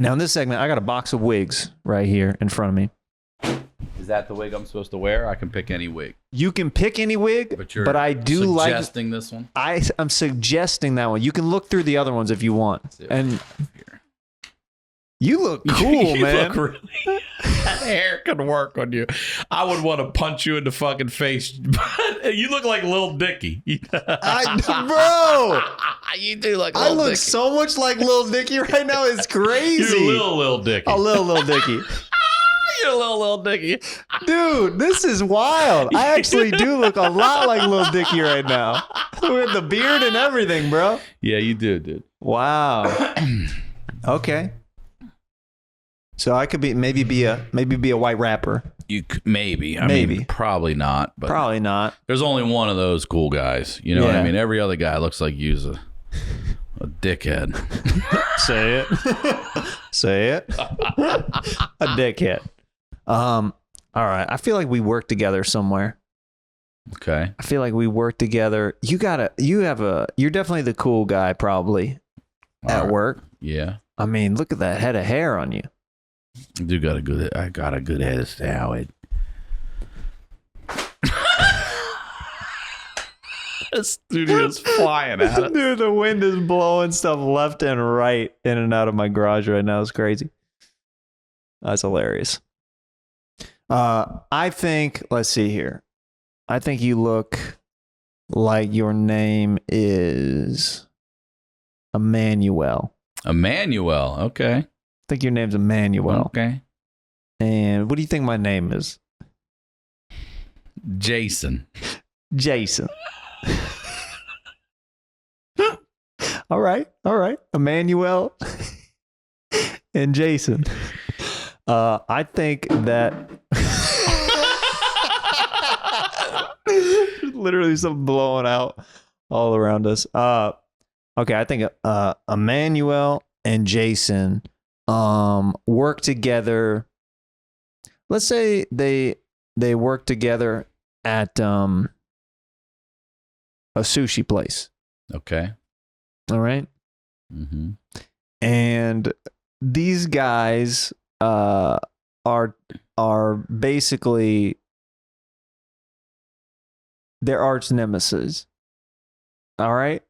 Now in this segment, I got a box of wigs right here in front of me. Is that the wig I'm supposed to wear? I can pick any wig. You can pick any wig, but I do like suggesting this one. I'm suggesting that one. You can look through the other ones if you want. And you look cool, you man. Look really, that hair could work on you. I would want to punch you in the fucking face. You look like Lil Dicky. Bro, you do look. I look so much like Lil Dicky right now. It's crazy. You're Lil Dicky. A Lil Dicky. You're Lil Dicky. Dude, this is wild. I actually do look a lot like Lil Dicky right now. With the beard and everything, bro. Yeah, you do, dude. Wow. Okay. So I could maybe be a white rapper. Maybe. I mean, probably not. But probably not. There's only one of those cool guys. You know what I mean? Every other guy looks like you's a dickhead. Say it. Say it. A dickhead. All right. I feel like we work together somewhere. Okay. I feel like we work together. You're definitely the cool guy probably at work. Yeah. I mean, look at that head of hair on you. I got a good head of salad. The studio's flying at it. Dude, the wind is blowing stuff left and right in and out of my garage right now. It's crazy. That's hilarious. I think, let's see here. I think you look like your name is Emmanuel. Emmanuel, okay. I think your name's Emmanuel. Okay. And what do you think my name is? Jason. Jason. All right. Emmanuel and Jason. I think that literally something blowing out all around us. Okay, I think Emmanuel and Jason work together. Let's say they work together at a sushi place. Okay. All right. Mm-hmm. And these guys are basically their arch nemesis. All right.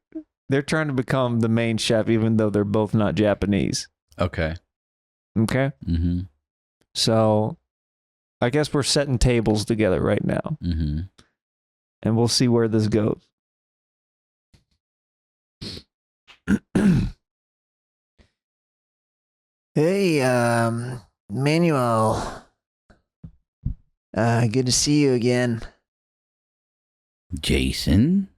They're trying to become the main chef, even though they're both not Japanese. Okay. Okay. Mm-hmm. So I guess we're setting tables together right now. Mm-hmm. And we'll see where this goes. Hey, Manuel. Good to see you again. Jason?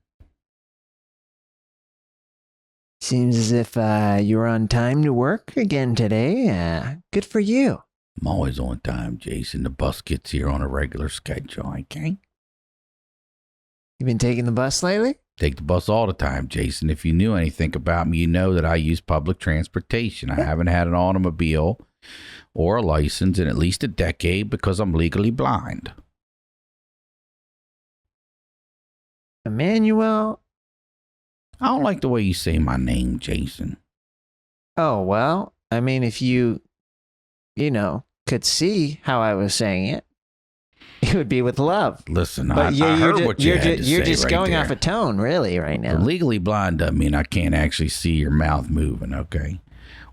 Seems as if you're on time to work again today. Good for you. I'm always on time, Jason. The bus gets here on a regular schedule, okay? You been taking the bus lately? Take the bus all the time, Jason. If you knew anything about me, you know that I use public transportation. I haven't had an automobile or a license in at least a decade because I'm legally blind. Emmanuel? I don't like the way you say my name, Jason. Oh, well, I mean, if you could see how I was saying it, it would be with love. Listen, but I heard what you had to say. You're just right going there. off a tone, really, right now. Legally blind doesn't mean I can't actually see your mouth moving, okay?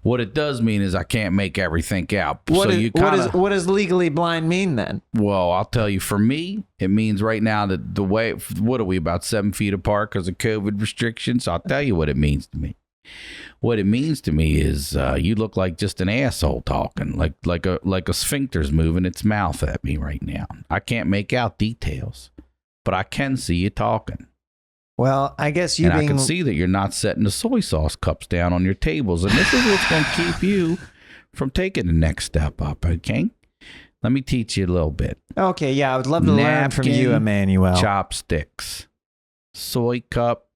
What it does mean is I can't make everything out. What does legally blind mean then? Well, I'll tell you, for me, it means right now that the way, what are we, about 7 feet apart because of COVID restrictions? I'll tell you what it means to me. What it means to me is you look like just an asshole talking, like a sphincter's moving its mouth at me right now. I can't make out details, but I can see you talking. Well, I guess I can see that you're not setting the soy sauce cups down on your tables, and this is what's going to keep you from taking the next step up, okay? Let me teach you a little bit. Okay, yeah, I would love to learn from you, Emmanuel. Chopsticks, soy cup,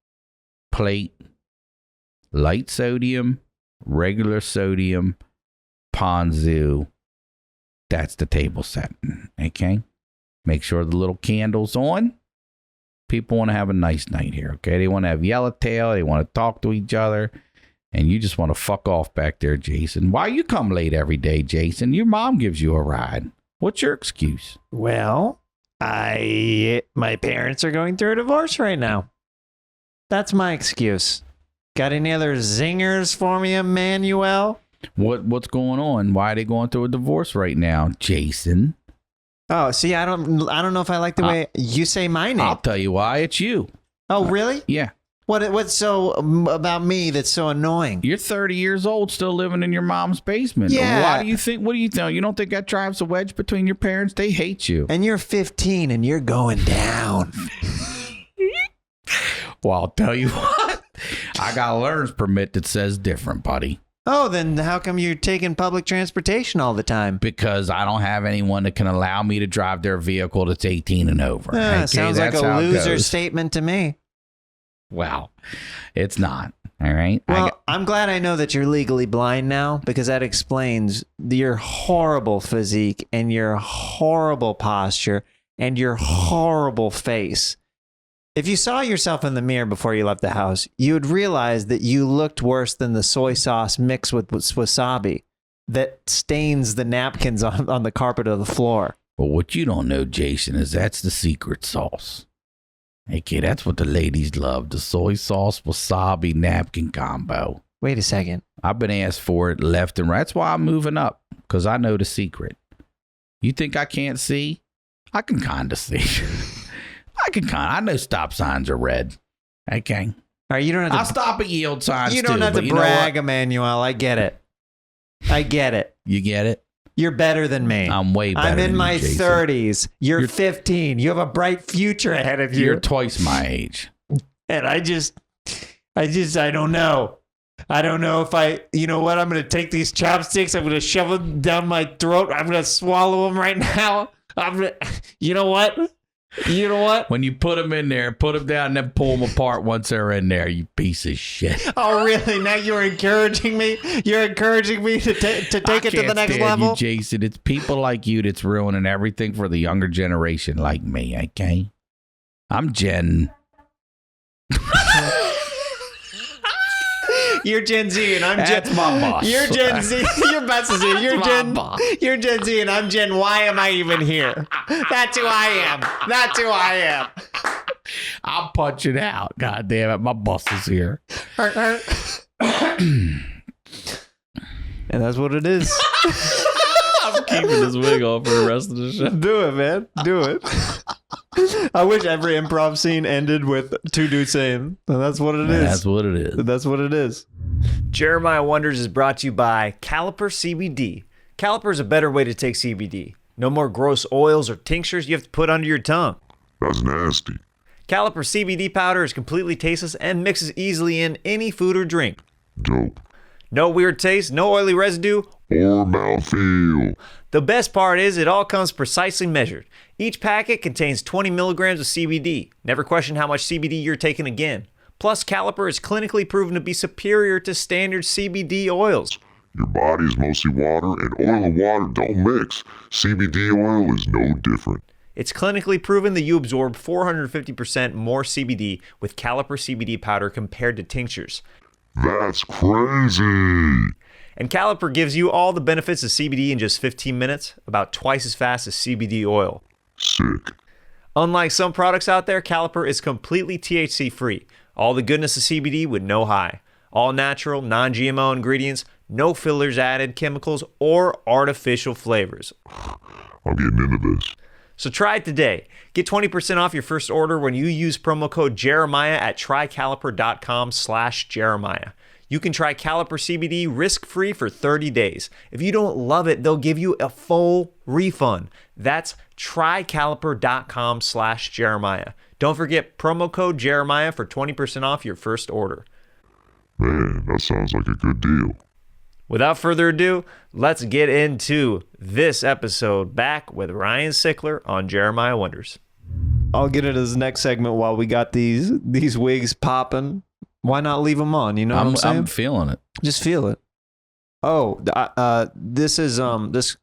plate, light sodium, regular sodium, ponzu. That's the table setting, okay? Make sure the little candle's on. People want to have a nice night here, okay? They want to have yellowtail. They want to talk to each other. and you just want to fuck off back there, Jason. Why you come late every day, Jason? Your mom gives you a ride. What's your excuse? Well, my parents are going through a divorce right now. That's my excuse. Got any other zingers for me, Emmanuel? What's going on? Why are they going through a divorce right now, Jason? Oh, see, I don't know if I like the way you say my name. I'll tell you why. It's you. Oh, really? Yeah. What's so about me that's so annoying? You're 30 years old, still living in your mom's basement. Yeah. Why do you think? What do you think? You don't think that drives a wedge between your parents? They hate you. And you're 15 and you're going down. Well, I'll tell you what. I got a learner's permit that says different, buddy. Oh, then how come you're taking public transportation all the time? Because I don't have anyone that can allow me to drive their vehicle that's 18 and over. Okay, sounds like that's a how it loser goes. statement to me. Well, it's not. All right. Well, I'm glad I know that you're legally blind now, because that explains your horrible physique and your horrible posture and your horrible face. If you saw yourself in the mirror before you left the house, you would realize that you looked worse than the soy sauce mixed with wasabi that stains the napkins on the carpet of the floor. But what you don't know, Jason, is that's the secret sauce. Hey, kid, that's what the ladies love, the soy sauce wasabi napkin combo. Wait a second. I've been asked for it left and right. That's why I'm moving up, because I know the secret. You think I can't see? I can kind of see. I know stop signs are red. Okay. All right, you don't have to. I'll stop at yield signs too. You don't have to brag, Emmanuel. I get it. I get it. You get it? You're better than me. I'm way better I'm in than my you, Jason. 30s. You're 15. You have a bright future ahead of you. You're twice my age. And I don't know. I don't know if you know what? I'm going to take these chopsticks. I'm going to shove them down my throat. I'm going to swallow them right now. You know what? You know what? When you put them in there, put them down and then pull them apart once they're in there, you piece of shit. Oh, really? Now you're encouraging me? You're encouraging me to take it to the next level? You, Jason. It's people like you that's ruining everything for the younger generation like me, okay? I'm Gen. You're Gen Z and I'm That's my boss. You're Gen Z. You're boss is here. You're Gen Z and I'm Gen. Why am I even here? That's who I am. That's who I am. I'll punch it out. God damn it. My boss is here. And that's what it is. I'm keeping this wig on for the rest of the show. Do it, man. Do it. I wish every improv scene ended with two dudes saying, and that's what it is. That's what it is. That's what it is. Jeremiah Wonders is brought to you by Caliper CBD. Caliper is a better way to take CBD. No more gross oils or tinctures you have to put under your tongue. That's nasty. Caliper CBD powder is completely tasteless and mixes easily in any food or drink. Dope. No weird taste, no oily residue, Or mouthfeel. The best part is it all comes precisely measured. Each packet contains 20 milligrams of CBD. Never question how much CBD you're taking again. Plus, Caliper is clinically proven to be superior to standard CBD oils. Your body's mostly water, and oil and water don't mix. CBD oil is no different. It's clinically proven that you absorb 450% more CBD with Caliper CBD powder compared to tinctures. That's crazy. And Caliper gives you all the benefits of CBD in just 15 minutes, about twice as fast as CBD oil. Sick. Unlike some products out there, Caliper is completely THC free. All the goodness of CBD with no high. All natural, non-GMO ingredients, no fillers added, chemicals, or artificial flavors. I'm getting into this. So try it today. Get 20% off your first order when you use promo code Jeremiah at trycaliper.com/Jeremiah. You can try Caliper CBD risk-free for 30 days. If you don't love it, they'll give you a full refund. That's trycaliper.com/Jeremiah. Don't forget promo code Jeremiah for 20% off your first order. Man, that sounds like a good deal. Without further ado, let's get into this episode back with Ryan Sickler on Jeremiah Wonders. I'll get into this next segment while we got these wigs popping. Why not leave them on? You know what I'm saying? I'm feeling it. Just feel it. Oh, this is this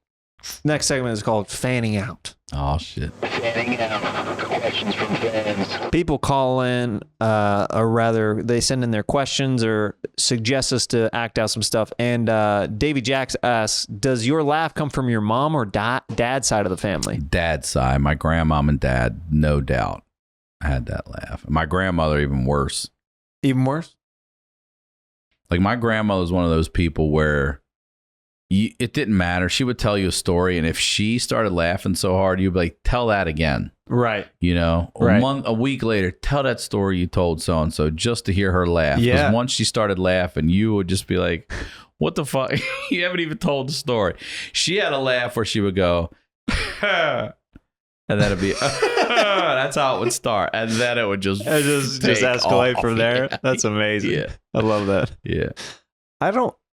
Next segment is called Fanning Out. Oh, shit. Fanning out. Questions from fans. People call in, or rather, they send in their questions or suggest us to act out some stuff. And Davey Jacks asks, does your laugh come from your mom or dad's side of the family? Dad's side. My grandmom and dad, no doubt, had that laugh. My grandmother, even worse. Even worse? Like, my grandmother was one of those people where it didn't matter. She would tell you a story, and if she started laughing so hard, you'd be like, tell that again. Right. You know, Right. A week later, tell that story you told so-and-so just to hear her laugh. Yeah. Because once she started laughing, you would just be like, what the fuck? You haven't even told the story. She had a laugh where she would go, and then it'd be, that's how it would start. And then it would just escalate off. from there. Yeah. That's amazing. Yeah. I love that. Yeah.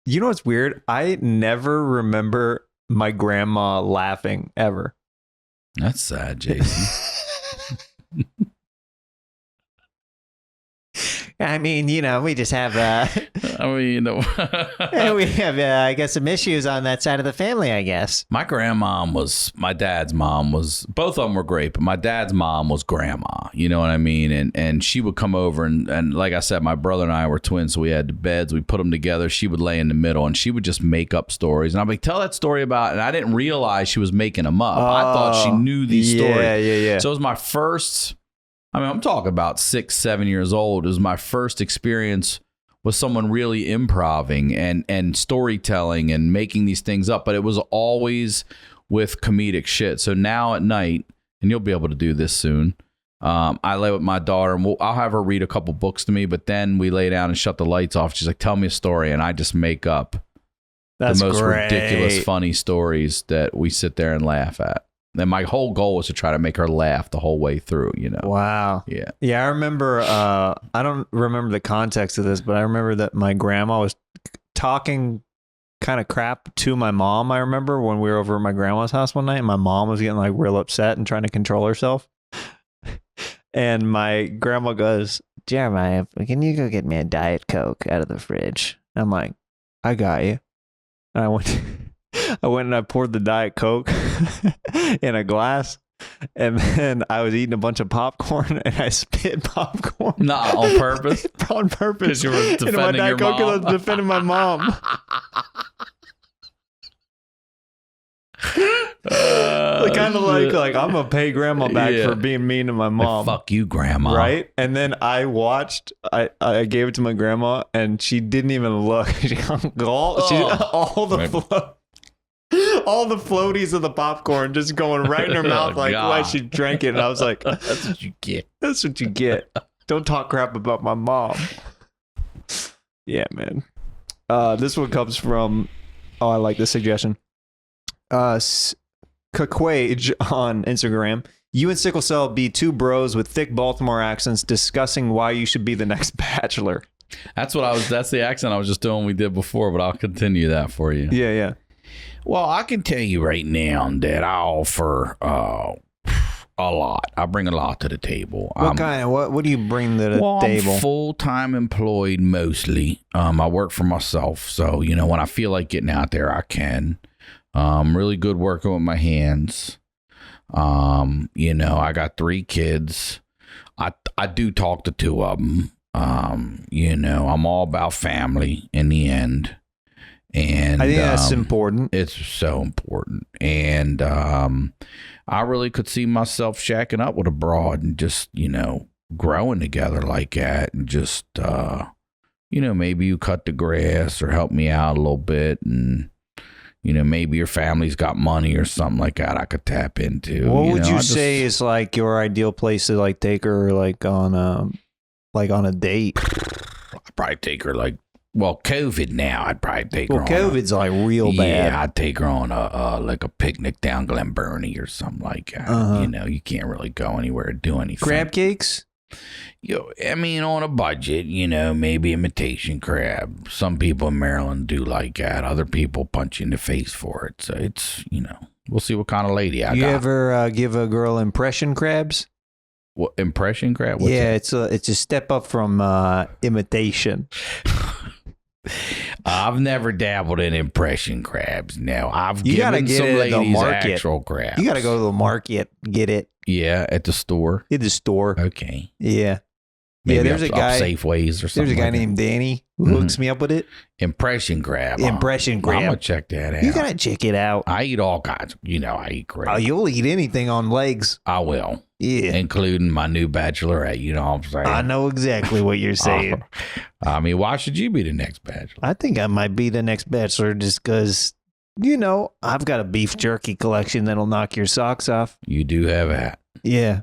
You know what's weird? I never remember my grandma laughing ever. That's sad, Jason. I mean, we just have, I mean, you know. we have, I guess, some issues on that side of the family, I guess. My dad's mom was, both of them were great, but my dad's mom was grandma, you know what I mean? And she would come over and like I said, my brother and I were twins, so we had the beds, we put them together. She would lay in the middle and she would just make up stories. And I'm like, tell that story about, and I didn't realize she was making them up. I thought she knew these stories. Yeah. So it was my first, I'm talking about 6-7 years old. It was my first experience with someone really improving and storytelling and making these things up, but it was always with comedic shit. So now at night, and you'll be able to do this soon, I lay with my daughter and I'll have her read a couple books to me, but then we lay down and shut the lights off. She's like, tell me a story. And I just make up the most ridiculous, funny stories that we sit there and laugh at. And my whole goal was to try to make her laugh the whole way through, you know? Wow. Yeah. Yeah, I remember, I don't remember the context of this, but I remember that my grandma was talking kind of crap to my mom. I remember when we were over at my grandma's house one night and my mom was getting like real upset and trying to control herself. And my grandma goes, Jeremiah, can you go get me a Diet Coke out of the fridge? I'm like, I got you. And I went and I poured the Diet Coke in a glass, and then I was eating a bunch of popcorn, and I spit popcorn. Not on purpose? On purpose. Because you were defending your mom? I was defending my mom. Kind of like I'm gonna pay grandma back for being mean to my mom. Like, fuck you, grandma. Right? And then I watched, I gave it to my grandma, and she didn't even look. All the floaties of the popcorn just going right in her mouth while she drank it. And I was like, that's what you get. That's what you get. Don't talk crap about my mom. Yeah, man. This one comes from, I like this suggestion. Kaquage on Instagram. You and Sickle Cell be two bros with thick Baltimore accents discussing why you should be the next Bachelor. That's the accent I was just doing we did before, but I'll continue that for you. Yeah. Well, I can tell you right now that I offer a lot. I bring a lot to the table. What do you bring to the table? I'm full-time employed mostly. I work for myself, so when I feel like getting out there, I can. Really good working with my hands. I got 3 kids. I do talk to 2 of them. I'm all about family in the end. And I think that's important. It's so important. And I really could see myself shacking up with a broad and just, growing together like that. And just, maybe you cut the grass or help me out a little bit. And, maybe your family's got money or something like that I could tap into. What would you say is like your ideal place to like take her like on a date? I'd probably take her COVID now. I'd probably take her on. COVID's like real bad. Yeah, I'd take her on a picnic down Glen Burnie or something like that. You can't really go anywhere or do anything. Crab cakes? On a budget, maybe imitation crab. Some people in Maryland do like that. Other people punch you in the face for it. So it's, we'll see what kind of lady I got. You ever give a girl impression crabs? What, impression crab? What's it's a step up from imitation. I've never dabbled in impression crabs. No, I've You gotta given get some it at the ladies market. actual crabs. You got to go to the market, get it Yeah, at the store. at the store. Okay. Yeah. Maybe there's up a guy. Safeways or something. There's a guy like that. named Danny who hooks me up with it. Impression crab. Impression I'm crab. gonna check that out. You gotta check it out. I eat all kinds. I eat crab. Oh, you'll eat anything on legs. I will, Yeah. including my new bachelorette. You know what I'm saying? I know exactly what you're saying. I mean, why should you be the next bachelor? I think I might be the next bachelor just because, I've got a beef jerky collection that'll knock your socks off. You do have that. Yeah.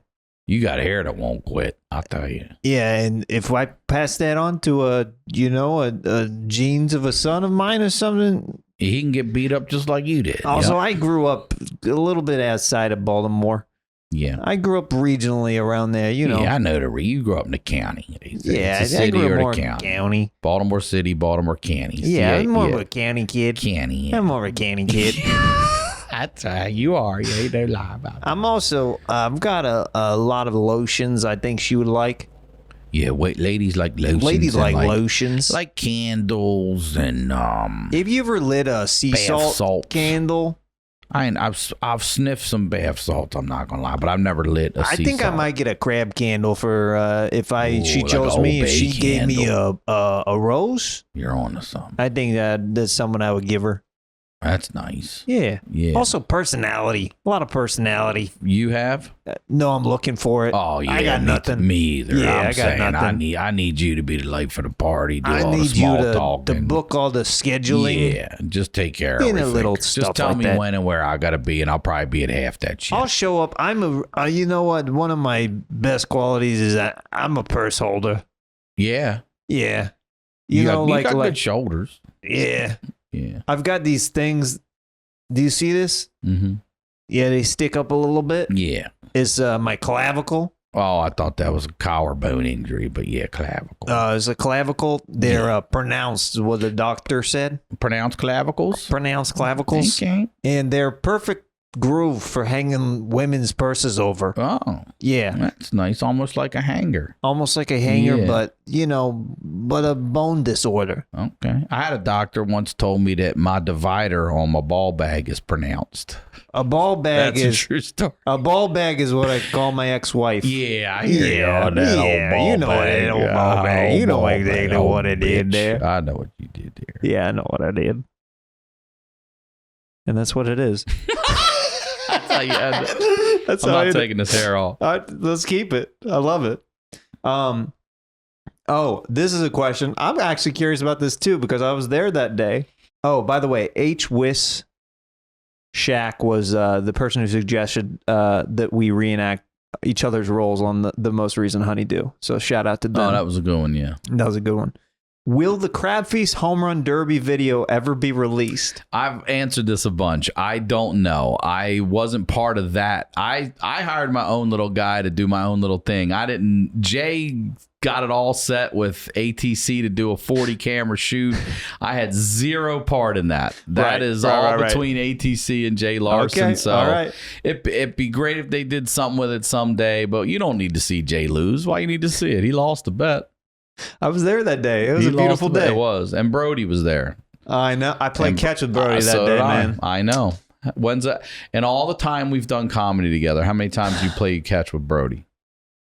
You got hair that won't quit. I'll tell you. Yeah, and if I pass that on to a genes of a son of mine or something. He can get beat up just like you did. Also, Yep. I grew up a little bit outside of Baltimore. Yeah. I grew up regionally around there, Yeah, I know you grew up in the county. It's Yeah, a I city grew or up the more county. county. Baltimore City, Baltimore County. Yeah, I'm more of a county kid. county. I'm more of a county kid. That's you are. You ain't no lie about that. I'm also, I've got a lot of lotions I think she would like. Yeah, wait, ladies like lotions. Ladies and like lotions. like candles and Have you ever lit a sea bath salt salts. candle? I've sniffed some bath salts. I'm not gonna lie, but I've never lit a sea I think salt. I might get a crab candle for if she Ooh, chose like a me. Old If she Bay gave me candle. a rose, You're on to something. I think that's someone I would give her. That's nice. Yeah. Yeah. Also personality. A lot of personality. You have? No, I'm looking for it. Oh yeah, I got nothing. Me either. Yeah, I'm I got saying nothing. I need you to be the life of the party. Do I all the need small you to talking. book all the scheduling. Yeah, just take care of You know, everything. little Just stuff tell like me that. when and where I gotta be, and I'll probably be at half that shit. I'll show up. You know what? One of my best qualities is that I'm a purse holder. Yeah, Yeah. you know, got good shoulders. yeah. Yeah. I've got these things. Do you see this? Mm-hmm. Yeah, they stick up a little bit. Yeah. It's my clavicle. Oh, I thought that was a collarbone injury, but yeah, clavicle. It's a clavicle. They're pronounced, what the doctor said. Pronounced clavicles. Pronounced clavicles. Okay. And they're perfect groove for hanging women's purses over. Oh, Yeah. that's nice. Almost like a hanger. Almost like a hanger, Yeah. but a bone disorder. Okay. I had a doctor once told me that my divider on my ball bag is pronounced. A ball bag That's a is true story. a ball bag is what I call my ex-wife. Yeah, I hear you on that old yeah, ball you know bag. that old ball bag. You Old know ball exactly bag, what old I did bitch. there. I know what you did there. Yeah, I know what I did. And that's what it is. That's how you end it. That's I'm how not I taking this hair off. All right, let's keep it. I love it. Oh, this is a question. I'm actually curious about this too because I was there that day. Oh, by the way, H. Wiss Shaq was the person who suggested that we reenact each other's roles on the most recent Honeydew. So shout out to them. Oh, that was a good one, yeah. That was a good one. Will the Crab Feast Home Run Derby video ever be released? I've answered this a bunch. I don't know. I wasn't part of that. I hired my own little guy to do my own little thing. Jay got it all set with ATC to do a 40 camera shoot. I had zero part in that. That is all between ATC and Jay Larson. Okay, So all right. it'd be great if they did something with it someday, but you don't need to see Jay lose. Why you need to see it? He lost a bet. I was there that day. It was a beautiful day. It was. And Brody was there. I know. I played catch with Brody that So day, did I. man. I know. When's that? And all the time we've done comedy together, how many times you play catch with Brody?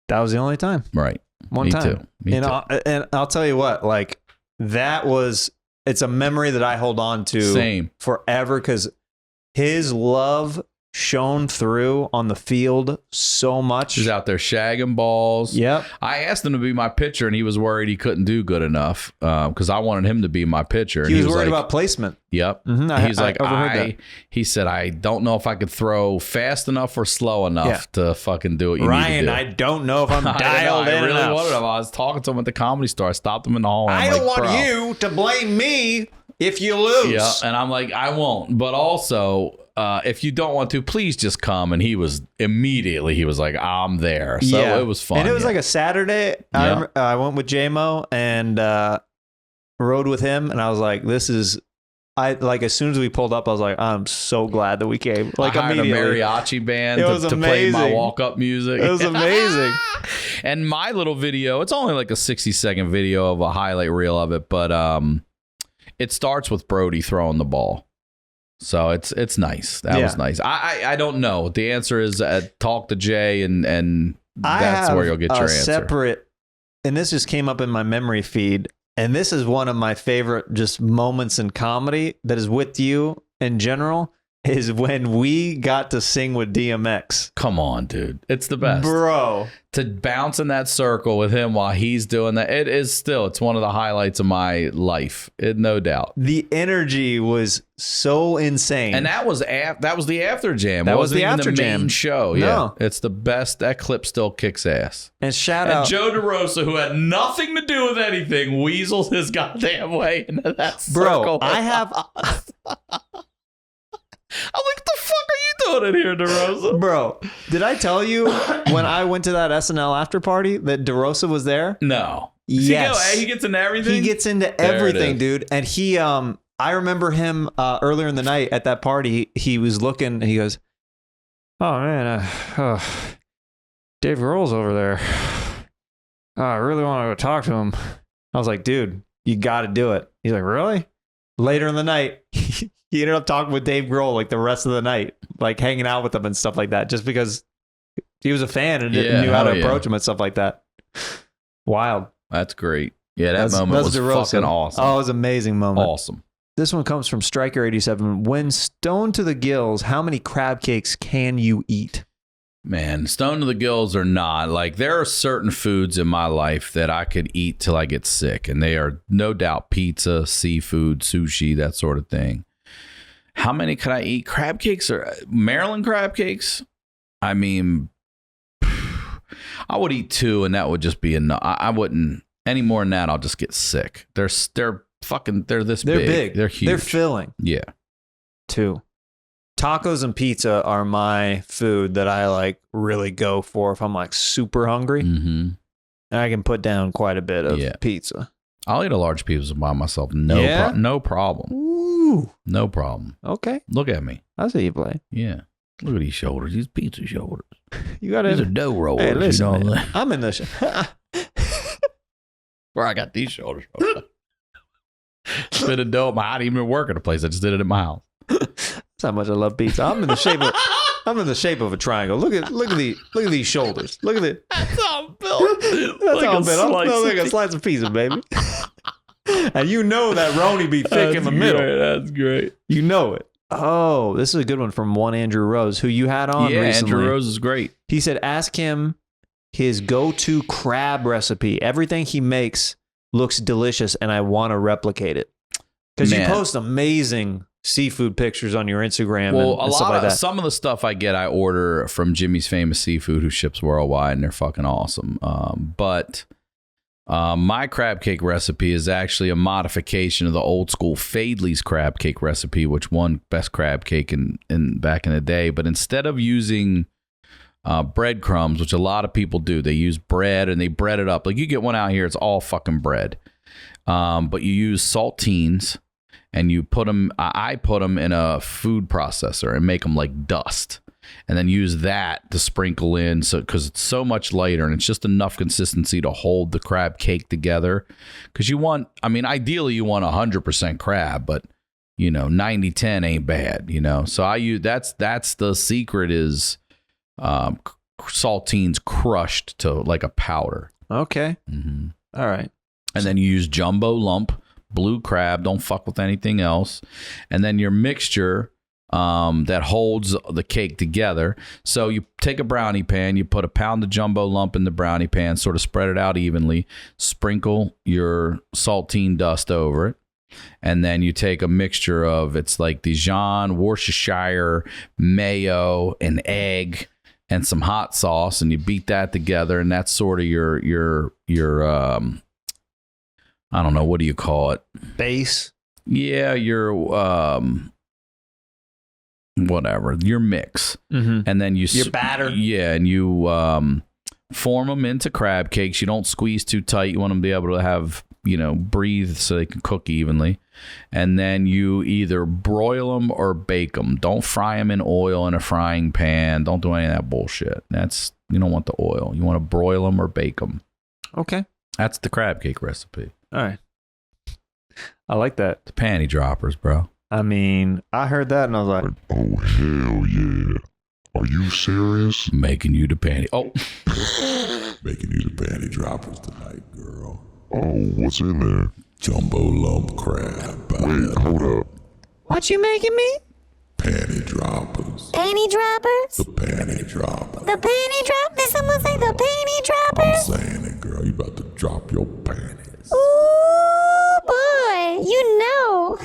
That was the only time. Right. One Me time. too. Me too. And I'll tell you what, like it's a memory that I hold on to Same. forever because his love shone through on the field so much. He's out there shagging balls. Yep. I asked him to be my pitcher, and he was worried he couldn't do good enough because I wanted him to be my pitcher. And He was worried like, about placement. Yep. Mhm, He's like, overheard that. he said, I don't know if I could throw fast enough or slow enough to fucking do what you Ryan, need to do. I don't know if I'm I dialed in really enough. wanted him. I was talking to him at the Comedy Store. I stopped him in the hall. And I I'm don't like, want "Bro." you to blame me if you lose. Yeah, and I'm like, I won't. But also, if you don't want to, please just come. And he was like, I'm there. So it was fun. And it was yeah. like a Saturday. Yeah. I went with JMO and rode with him. And I was like, as soon as we pulled up, I was like, I'm so glad that we came. Like I hired a immediately. mariachi band It was to play my amazing. walk-up music. It was amazing. And my little video, it's only like a 60-second video of a highlight reel of it, but it starts with Brody throwing the ball. So it's nice. That was nice. I don't know. The answer is talk to Jay, and that's where you'll get your answer. Separate, and this just came up in my memory feed, and this is one of my favorite just moments in comedy that is with you in general, is when we got to sing with DMX. Come on, dude. It's the best. Bro. To bounce in that circle with him while he's doing that, it's one of the highlights of my life. No doubt. The energy was so insane. And that was the after jam. That was wasn't the even after the jam. main show. No. Yeah. It's the best. That clip still kicks ass. And shout out Joe DeRosa, who had nothing to do with anything, weasels his goddamn way into that circle. Bro, I have... I'm like, the fuck are you doing in here, DeRosa? Bro, did I tell you when I went to that SNL after party that DeRosa was there? No. Yes. He gets into everything? He gets into everything, dude. And he, I remember him earlier in the night at that party. He was looking, and he goes, "Oh man, Dave Grohl's over there. I really want to go talk to him." I was like, "Dude, you got to do it." He's like, "Really?" Later in the night, he ended up talking with Dave Grohl like the rest of the night, like hanging out with him and stuff like that, just because he was a fan and knew how to approach him and stuff like that. Wild. That's great. Yeah, that moment was fucking awesome. Oh, it was an amazing moment. Awesome. This one comes from Striker87. When stoned to the gills, how many crab cakes can you eat? Man, stoned to the gills or not, like there are certain foods in my life that I could eat till I get sick, and they are no doubt pizza, seafood, sushi, that sort of thing. How many could I eat? Crab cakes or Maryland crab cakes? I mean, I would eat 2, and that would just be enough. I wouldn't any more than that. I'll just get sick. They're this big. They're big. They're huge. They're filling. Yeah. 2. Tacos and pizza are my food that I like really go for if I'm like super hungry. Mm-hmm. And I can put down quite a bit of pizza. I'll eat a large pizza by myself. No problem. Ooh. No problem. Okay. Look at me. I see you play. Yeah. Look at these shoulders. These pizza shoulders. You got These are dough rollers. Hey, listen, you know? man, I'm in the Where I got these shoulders. Spit a dough at I didn't even work at a place. I just did it at my house. That's how much I love pizza. I'm in the shape of a triangle. Look at these shoulders. Look at it. That's how I'm built. That's how I'm built. I'm built like a slice of pizza, baby. And you know that Roni be thick in the middle. That's great. You know it. Oh, this is a good one from one Andrew Rose, who you had on recently. Andrew Rose is great. He said, ask him his go-to crab recipe. Everything he makes looks delicious, and I want to replicate it. Because you post amazing seafood pictures on your Instagram and stuff like that. Some of the stuff I order from Jimmy's Famous Seafood, who ships worldwide, and they're fucking awesome. But my crab cake recipe is actually a modification of the old school Fadley's crab cake recipe, which won best crab cake in back in the day. But instead of using breadcrumbs, which a lot of people do, they use bread and they bread it up. Like you get one out here, it's all fucking bread. But you use saltines. And you put them, I put them in a food processor and make them like dust. And then use that to sprinkle in, because it's so much lighter and it's just enough consistency to hold the crab cake together. Because ideally you want 100% crab, but 90-10 ain't bad, So I use that's the secret is saltines crushed to like a powder. Okay. Mm-hmm. All right. And then you use jumbo lump. Blue crab, don't fuck with anything else. And then your mixture that holds the cake together. So you take a brownie pan, you put a pound of jumbo lump in the brownie pan, sort of spread it out evenly, sprinkle your saltine dust over it. And then you take a mixture of, it's like Dijon, Worcestershire, mayo, an egg, and some hot sauce, and you beat that together, and that's sort of your I don't know, what do you call it? Base? Yeah, your whatever, your mix. Mm-hmm. And then your batter. Yeah, and you form them into crab cakes. You don't squeeze too tight. You want them to be able to have, breathe so they can cook evenly. And then you either broil them or bake them. Don't fry them in oil in a frying pan. Don't do any of that bullshit. You don't want the oil. You want to broil them or bake them. Okay. That's the crab cake recipe. All right. I like that. The panty droppers, bro. I mean, I heard that and I was like, Oh, hell yeah. Are you serious? Making you the panty. Oh. Making you the panty droppers tonight, girl. Oh, what's in there? Jumbo lump crab. Wait, hold up. What you making me? Panty droppers. Panty droppers? The panty droppers. The panty drop? Did someone say the panty I'm droppers? saying it, girl. You about to drop your panties. Ooh, boy. You know.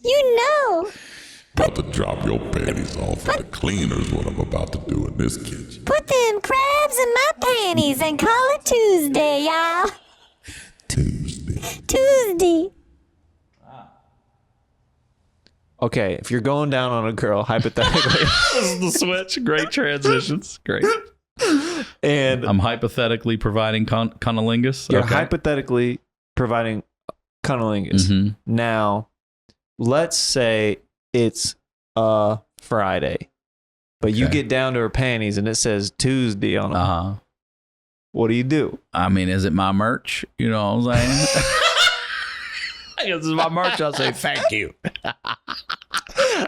You know. About to drop your panties off at the cleaners. What I'm about to do in this kitchen. Put them crabs in my panties and call it Tuesday, y'all. Tuesday. Tuesday. okay, if you're going down on a girl, hypothetically, this is the switch. Great transitions. Great. And I'm hypothetically providing cunnilingus. you're Okay. hypothetically providing cunnilingus. Mhm. Now, let's say it's a Friday, but you Okay. get down to her panties and it says Tuesday on them. Uh-huh. What do? I mean, is it my merch? You know what I'm saying? I guess this is my merch. I'll say thank you.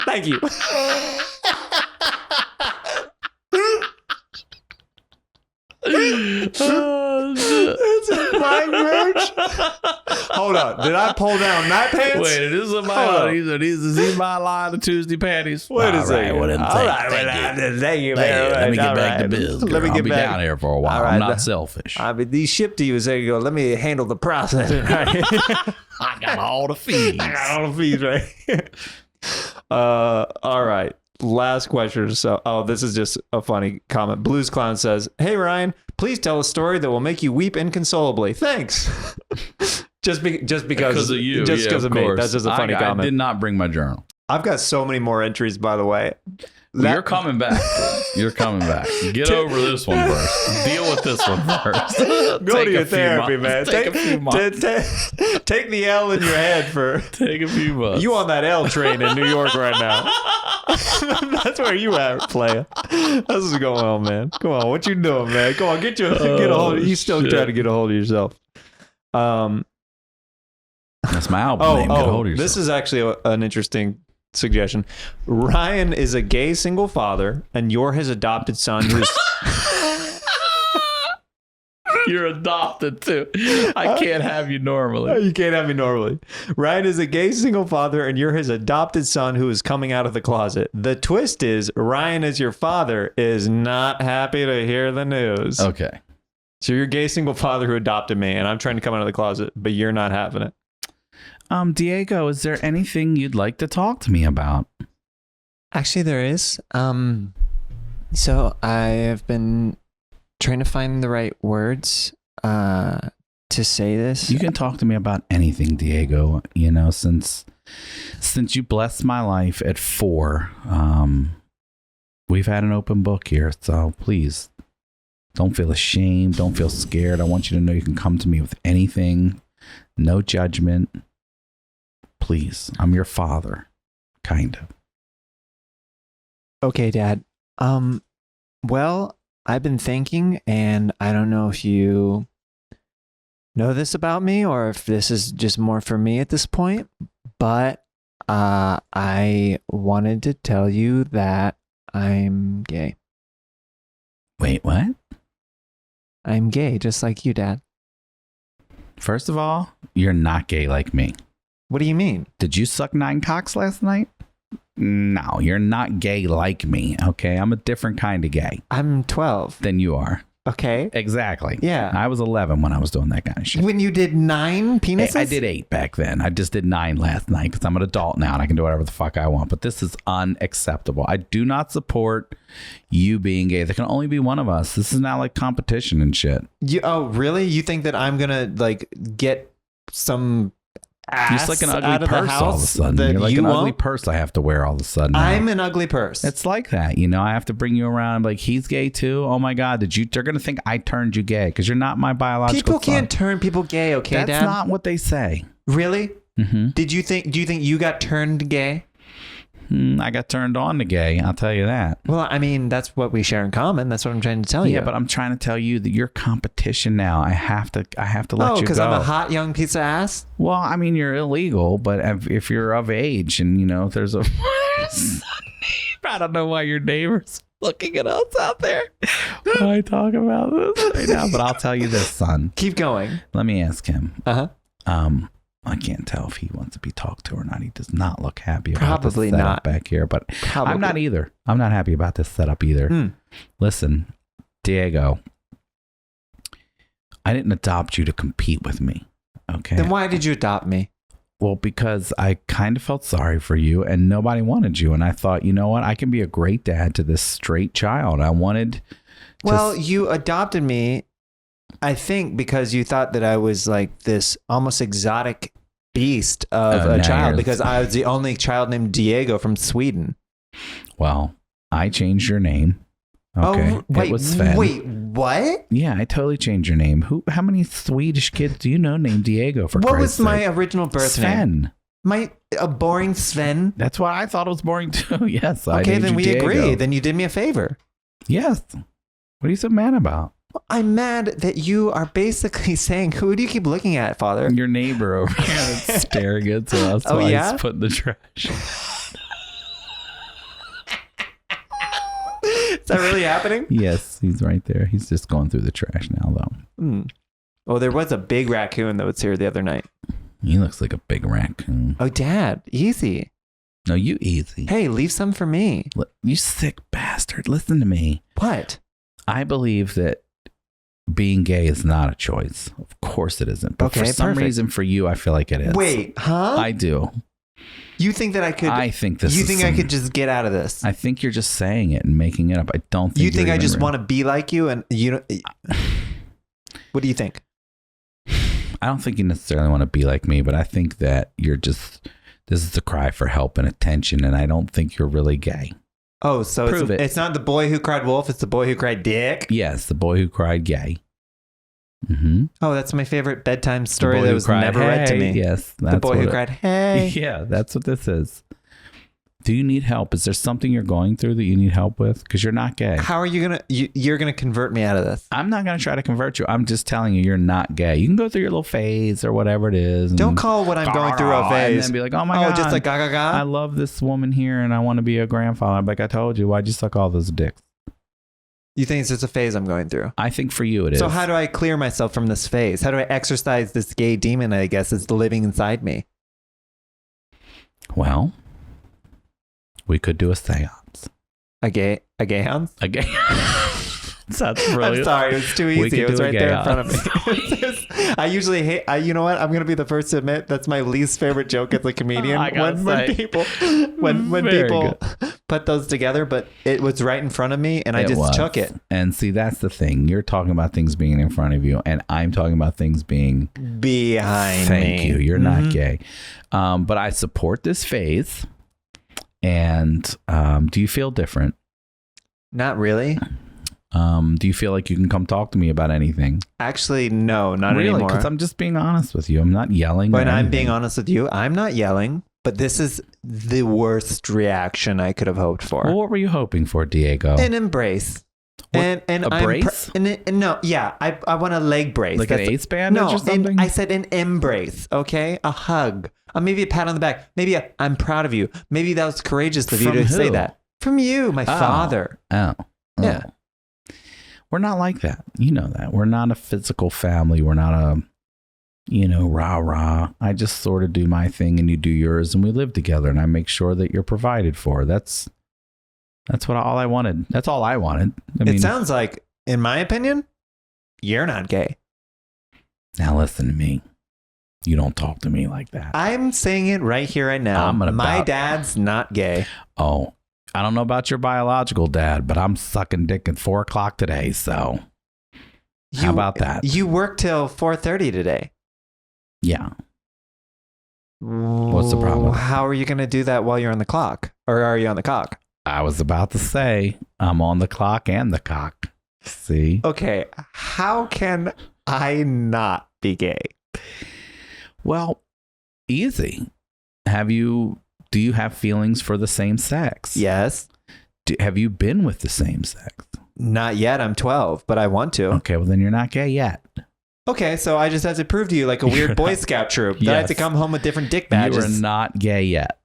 Thank you. It's my merch. Hold on. Did I pull down my pants? Wait, it is Hold my on. is he my line of Tuesday panties? Wait a All second. right, well, then All thank- right, thank well, you. thank you Thank very you. much. Let me get All back to right. biz. Let me girl. get I'll be back down here for a while. All right. I'm not selfish. I mean, these shipped to you a second ago. Let me handle the process. Right? I got all the fees. I got all the fees right. All right. Last question. So, this is just a funny comment. Blues Clown says, "Hey Ryan, please tell a story that will make you weep inconsolably. Thanks." just because Because of you. Just yeah, because of me. course. That's just a funny I comment. did not bring my journal. I've got so many more entries, by the way. You're coming back. Dude. You're coming back. Get over this one first. Deal with this one first. Go Take to your a few therapy, months. man. Take a few months. Take the L in your head for Take a few months. you on that L train in New York right now. That's where you at, player. This is going on, man. Come on, what you doing, man? Come on, get a hold. You still shit. trying to get a hold of yourself. That's my album name. Get a hold of yourself. This is actually an interesting suggestion. Ryan is a gay single father, and you're his adopted son who's You're adopted too. I can't have you normally. You can't have me normally. Ryan is a gay single father, and you're his adopted son who is coming out of the closet. The twist is Ryan, as your father, is not happy to hear the news. Okay. So you're a gay single father who adopted me, and I'm trying to come out of the closet, but you're not having it. Diego, is there anything you'd like to talk to me about? Actually, there is. So I have been trying to find the right words to say this. You can talk to me about anything, Diego. You know, since you blessed my life at 4, we've had an open book here. So please, don't feel ashamed. Don't feel scared. I want you to know you can come to me with anything. No judgment. Please, I'm your father, kind of. Okay, Dad. Well, I've been thinking, and I don't know if you know this about me or if this is just more for me at this point, but I wanted to tell you that I'm gay. Wait, what? I'm gay, just like you, Dad. First of all, you're not gay like me. What do you mean? Did you suck 9 cocks last night? No, you're not gay like me, okay? I'm a different kind of gay I'm 12. than you are. Okay. Exactly. Yeah. I was 11 when I was doing that kind of shit. When you did 9 penises? I did 8 back then. I just did 9 last night because I'm an adult now and I can do whatever the fuck I want. But this is unacceptable. I do not support you being gay. There can only be one of us. This is not like competition and shit. Oh, really? You think that I'm going to like get some You're just like an ugly out of the purse all of a house sudden. that You're like you an ugly won't? purse I have to wear all of a sudden. now. I'm an ugly purse. It's like that, you know. I have to bring you around. Like, he's gay too. Oh my god, they're gonna think I turned you gay because you're not my biological. People can't son. turn people gay, okay, That's Dad? not what they say. Really? Mm-hmm. Do you think you got turned gay? I got turned on to gay. I'll tell you that. Well, I mean, that's what we share in common. That's what I'm trying to tell you. Yeah, but I'm trying to tell you that you're competition now. I have to let you go. Oh, because I'm a hot young piece of ass? Well, I mean, you're illegal, but if you're of age and, if there's a... I don't know why your neighbor's looking at us out there. Why talk about this right now? But I'll tell you this, son. Keep going. Let me ask him. Uh-huh. I can't tell if he wants to be talked to or not. He does not look happy about Probably the setup not. back here, but Probably. I'm not either. I'm not happy about this setup either. Listen, Diego, I didn't adopt you to compete with me. Okay. Then why did you adopt me? Well, because I kind of felt sorry for you and nobody wanted you. And I thought, you know what? I can be a great dad to this straight child. I wanted. Well, you adopted me, I think, because you thought that I was like this almost exotic beast of a child because I was the only child named Diego from Sweden. Well, I changed your name. Okay. Oh, wait, it was Sven. wait, what? Yeah, I totally changed your name. How many Swedish kids do you know named Diego, for What Christ's was my sake? original birth Sven. name? A boring Sven? That's what I thought it was boring too. Yes. I Okay, named then you we Diego. agree. Then you did me a favor. Yes. What are you so mad about? I'm mad that you are basically saying, who do you keep looking at, Father? Your neighbor over here that's staring at us Oh, while yeah? he's putting the trash. Is that really happening? Yes, he's right there. He's just going through the trash now, though. Oh, there was a big raccoon that was here the other night. He looks like a big raccoon. Oh, Dad, easy. No, you easy. Hey, leave some for me. You sick bastard. Listen to me. What? I believe that being gay is not a choice. Of course it isn't. But Okay, for some perfect. reason, for you, I feel like it is. Wait, huh? I do. You think that I could? I think this. You is think I could just get out of this? I think you're just saying it and making it up. I don't think You think you're I even just real. want to be like you, and you know? What do you think? I don't think you necessarily want to be like me, but I think that you're just. This is a cry for help and attention, and I don't think you're really gay. Oh, so Prove it. it's not the boy who cried wolf; it's the boy who cried dick. Yes, the boy who cried gay. Mm-hmm. Oh, that's my favorite bedtime story that was never read to me. Yes, that's The boy what who it- cried, "Hey." Yeah, that's what this is. Do you need help? Is there something you're going through that you need help with? Because you're not gay. How are you gonna? You're gonna convert me out of this? I'm not going to try to convert you. I'm just telling you, you're not gay. You can go through your little phase or whatever it is. Don't call what I'm going through a And phase. then be like, oh my God. just like ga ga ga. I love this woman here and I want to be a grandfather. I'm like, I told you, why'd you suck all those dicks? You think it's just a phase I'm going through? I think for you it is. So how do I clear myself from this phase? How do I exorcise this gay demon, I guess, that's living inside me? Well, we could do a seance. A gay hound? A gay That's brilliant. I'm sorry, it was too We easy. could It was do a right gay there in front of house. me. I usually hate. You know what? I'm gonna be the first to admit that's my least favorite joke as a comedian. I gotta when say. people when Very people put those together, but it was right in front of me, and I It just was. took it And see, that's the thing. You're talking about things being in front of you, and I'm talking about things being behind me. Thank you. You're not Mhm. gay. But I support this phase. And do you feel different? Not really. Do you feel like you can come talk to me about anything? Actually, no, not really? anymore. Because I'm just being honest with you. I'm not yelling. When or I'm anything. being honest with you, I'm not yelling, but this is the worst reaction I could have hoped for. Well, what were you hoping for, Diego? An embrace. What, and a I'm brace? no, yeah, I want a leg brace. Like an That's- ace bandage no, or something? I said an embrace, okay? A hug. Maybe a pat on the back. Maybe I'm proud of you. Maybe that was courageous of you From to say who? that. From you, my father. Oh. Yeah. We're not like that. You know that. We're not a physical family. We're not a, rah-rah. I just sort of do my thing and you do yours and we live together and I make sure that you're provided for. That's all I wanted. That's all I wanted. It sounds like, in my opinion, you're not gay. Now listen to me. You don't talk to me like that. I'm saying it right here, right now. My dad's not gay. Oh, I don't know about your biological dad, but I'm sucking dick at 4:00 today. So how about that? You work till 4:30 today. Yeah. What's the problem? How are you going to do that while you're on the clock? Or are you on the cock? I was about to say I'm on the clock and the cock. See? Okay. How can I not be gay? Well, easy. Have you Do you have feelings for the same sex? Yes. Have you been with the same sex? Not yet. I'm 12, but I want to. Okay, well then you're not gay yet. Okay, so I just have to prove to you like a weird Boy Scout troop that I have to come home with different dick badges. You are not gay yet.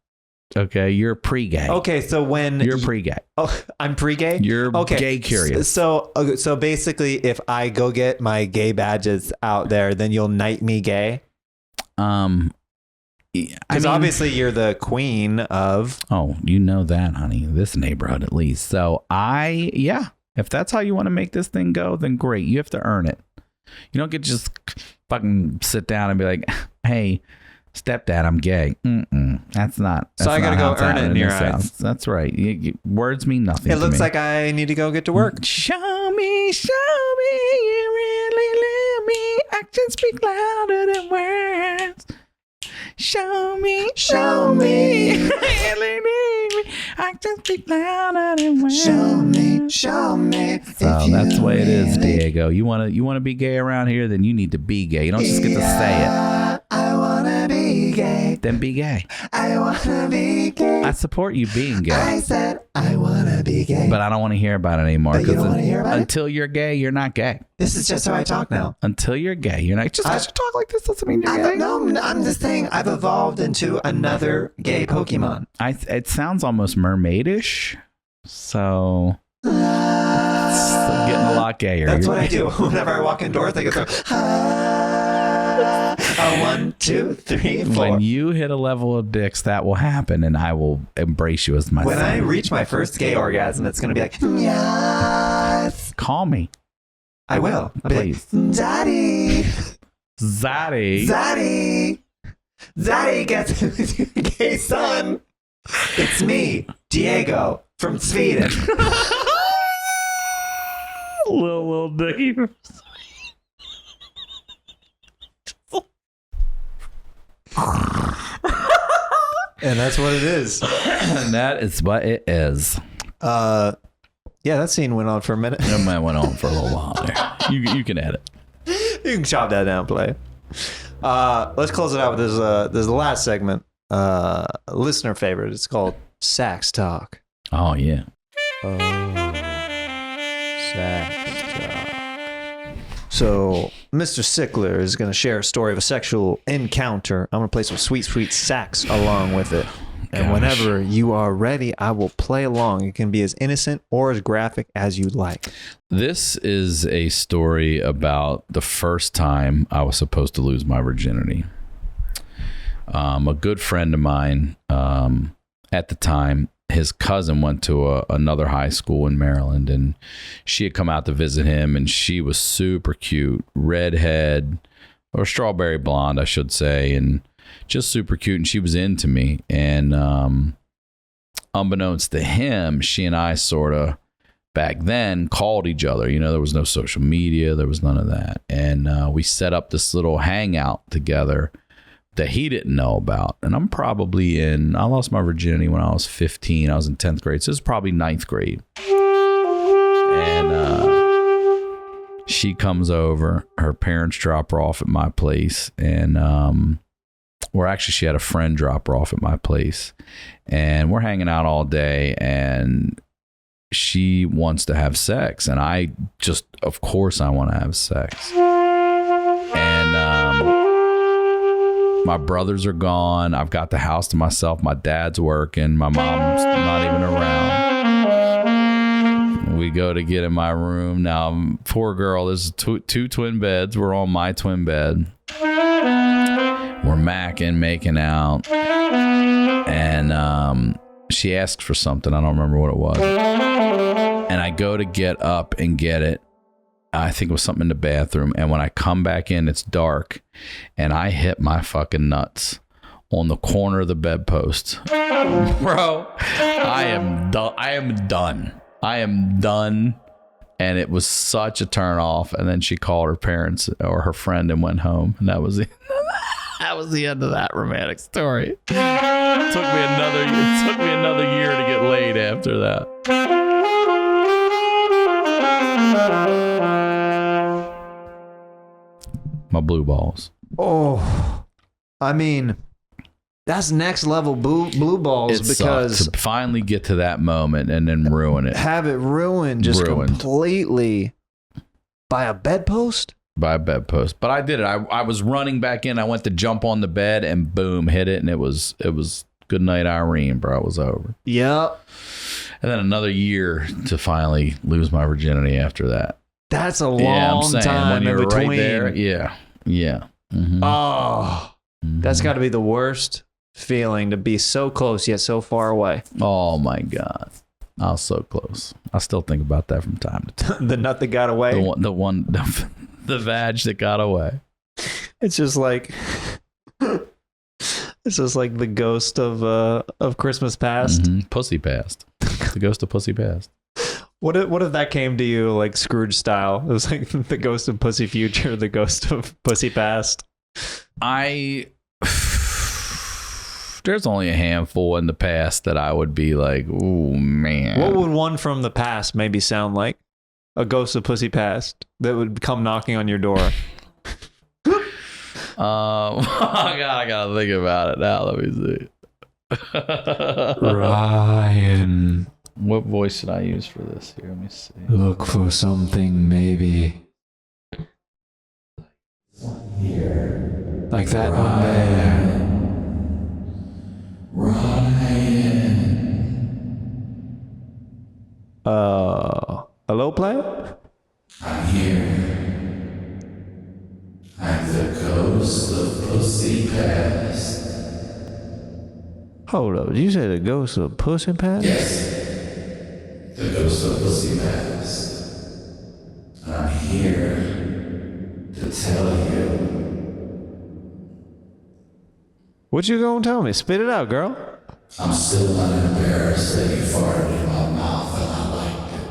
Okay, you're pre-gay. Okay, so when you're pre-gay. Oh, I'm pre-gay? You're gay curious. So basically if I go get my gay badges out there, then you'll knight me gay? Because obviously you're the queen of... Oh, you know that, honey. This neighborhood, at least. So if that's how you want to make this thing go, then great. You have to earn it. You don't get to just fucking sit down and be like, hey, stepdad, I'm gay. That's not. So I got to go earn it in your eyes. That's right. Words mean nothing. It looks like I need to go get to work. Show me, you really love me. Actions speak louder than words. Show me, really need me. Actions speak louder than words. Show me. So that's the way it is, Diego. You wanna be gay around here, then you need to be gay. You don't just get to say it. I wanna be gay. Then be gay. I wanna be gay. I support you being gay. I said I wanna be gay. But I don't want to hear about it anymore. But you don't want to hear about until you're gay, you're not gay. This is just how I talk now. Until you're gay, you're not. Just because you talk like this doesn't mean you're gay. No, I'm just saying I've evolved into another gay Pokemon. It sounds almost mermaidish. So getting a lot gayer. That's what I do. Whenever I walk indoors, I go, 1, 2, 3, 4. When you hit a level of dicks, that will happen, and I will embrace you as my When son. I reach my first gay orgasm, it's going to be like, yes. Call me. I will. Please. Daddy. Zaddy. Zaddy gets his gay son. It's me, Diego, from Sweden. little Dickie. And that's what it is. And that is what it is. Yeah, that scene went on for a minute. That might went on for a little while there. You can edit. You can chop that down, play. Let's close it out with this last segment. Listener favorite. It's called Sax Talk. Oh, yeah. Sax Talk. So, Mr. Sickler is going to share a story of a sexual encounter. I'm going to play some sweet, sweet sax along with it. And whenever you are ready, I will play along. It can be as innocent or as graphic as you like. This is a story about the first time I was supposed to lose my virginity. A good friend of mine, at the time, his cousin went to another high school in Maryland, and she had come out to visit him, and she was super cute, redhead, or strawberry blonde, I should say, and just super cute, and she was into me. And unbeknownst to him, she and I sort of back then called each other. You know, there was no social media, there was none of that, and we set up this little hangout together that he didn't know about. And I'm probably I lost my virginity when I was 15. I was in 10th grade, so this is probably 9th grade. And she comes over, her parents drop her off at my place, and or actually she had a friend drop her off at my place, and we're hanging out all day, and she wants to have sex, and I just, of course I want to have sex. And my brothers are gone. I've got the house to myself. My dad's working. My mom's not even around. We go to get in my room. Now, poor girl, there's two twin beds. We're on my twin bed. We're making out. And she asked for something. I don't remember what it was. And I go to get up and get it. I think it was something in the bathroom. And when I come back in, it's dark. And I hit my fucking nuts on the corner of the bedpost. Bro, I am done. I am done. And it was such a turn off. And then she called her parents or her friend and went home. And that was the end of that romantic story. It took me another year to get laid after that. My blue balls. Oh, I mean, That's next level blue balls It because sucks to finally get to that moment and then ruin it. have it ruined just completely by a bedpost. By a bedpost. But I did it. I was running back in. I went to jump on the bed and boom, hit it. And it was good night, Irene, bro. It was over. Yep. And then another year to finally lose my virginity after that. That's a long time in between. Right there, yeah. Mm-hmm. Oh, that's got to be the worst feeling to be so close yet so far away. Oh my God, I was so close. I still think about that from time to time. The nut that got away. The vag that got away. It's just like the ghost of Christmas past. Mm-hmm. Pussy past. The ghost of pussy past. What if that came to you like Scrooge style? It was like the ghost of pussy future, the ghost of pussy past. There's only a handful in the past that I would be like, oh man. What would one from the past maybe sound like? A ghost of pussy past that would come knocking on your door. Oh God, I gotta think about it now. Let me see. Ryan, what voice should I use for this? Here, let me see. look for something maybe Here, like that one there. Hello, player? I'm here. I'm the ghost of pussy past. Hold up, did you say the ghost of pussy past? Yes, the ghost of pussy past. I'm here to tell you. What you gonna tell me? Spit it out, girl. I'm still not embarrassed that you farted in my mouth and I liked it.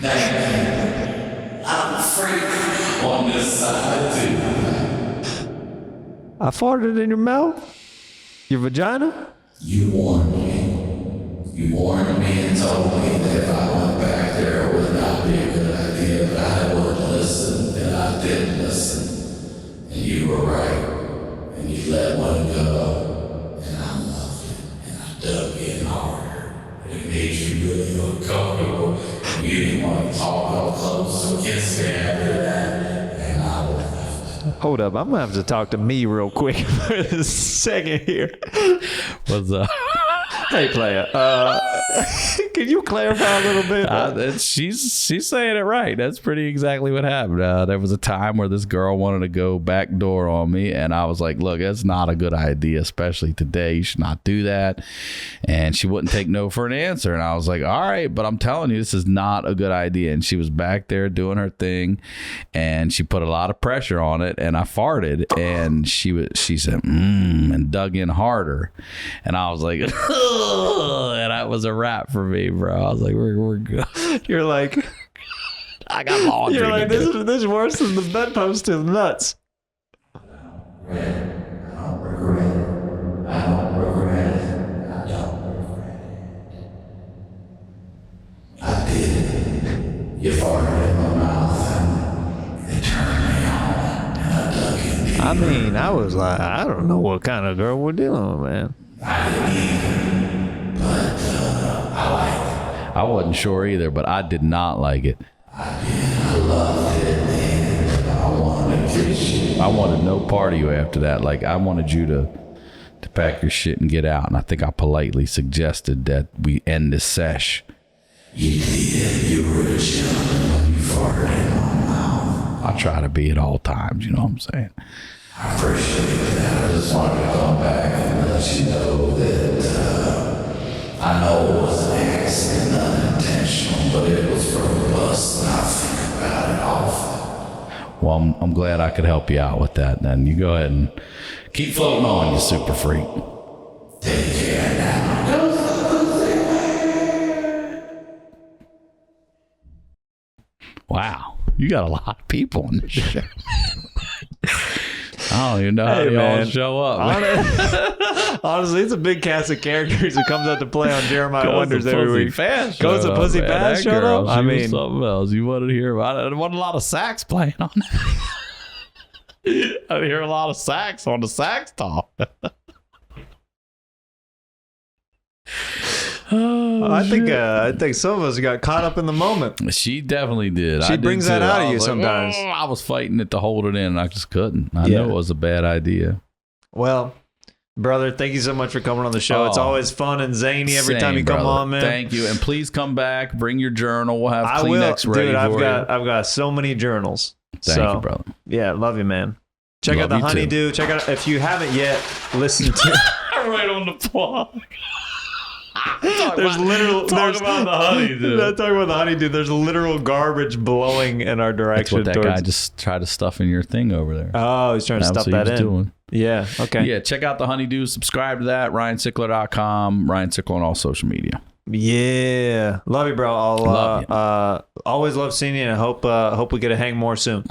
Thank you. I'm a freak on this side too. I farted in your mouth? Your vagina? You warned me. You warned me and told me that if I went back there it would not be a good idea, but I wouldn't listen, and I didn't listen. And you were right. And you let one go. And I loved it. And I dug in harder. And it made you really uncomfortable. And you didn't want to talk up close or kiss me after that. And I left. Hold up, I'm gonna have to talk to me real quick for a second here. What's up? Hey, player. Can you clarify a little bit? She's saying it right. That's pretty exactly what happened. There was a time where this girl wanted to go backdoor on me, and I was like, "Look, that's not a good idea, especially today. You should not do that." And she wouldn't take no for an answer, and I was like, "All right, but I'm telling you, this is not a good idea." And she was back there doing her thing, and she put a lot of pressure on it, and I farted, and she said, and dug in harder, and I was like, and that was a wrap for me, bro. I was like, we're good. You're like, I got laundry. you're like, this is worse than the bedpost to the nuts. I don't regret it. I don't regret it. I did it. You farted in my mouth and it turned me on, and I dug in deeper. I mean, I was like, I don't know what kind of girl we're dealing with, man. I didn't either, but I liked it. I wasn't sure either, but I did not like it. I did. I loved it, and I wanted to kiss you. I wanted no part of you after that. Like, I wanted you to pack your shit and get out, and I think I politely suggested that we end this sesh. You did. You were a gentleman when you farted in my mouth. I try to be at all times, you know what I'm saying? I appreciate that. I just wanted to come back and let you know that I know it was an accident, unintentional, but it was robust, and I think about it often. Well, I'm glad I could help you out with that. Then you go ahead and keep floating on, you super freak. Take care now. Wow, you got a lot of people on this show. I don't even know how they all show up. Honestly, it's a big cast of characters that comes out to play on Jeremiah Wonders every week. Goes to Pussy Fast show up? I mean, something else. You wanted to hear about it. There wasn't a lot of sax playing on that. I hear a lot of sax on the Sax Talk. I think some of us got caught up in the moment. She definitely did. She brings that out of you sometimes. I was fighting it to hold it in, and I just couldn't. I knew it was a bad idea. Well, brother, thank you so much for coming on the show. It's always fun and zany every time you come brother. on, man. Thank you, and please come back. Bring your journal. We'll have Kleenex ready dude, for you. I've got so many journals. Thank you, brother. Yeah, love you, man. Check out the Honeydew. Check out if you haven't yet. Listen to right on the plug. There's literal talk about the Honeydew. Not talking about the Honeydew. There's literal garbage blowing in our direction. That's what that guy just tried to stuff in your thing over there. Oh, he's trying to stuff that in. Doing. Yeah. Okay. Yeah. Check out the Honeydew. Subscribe to that. RyanSickler.com. Ryan Sickler on all social media. Yeah. Love you, bro. Love you. Always love seeing you, and I hope we get to hang more soon.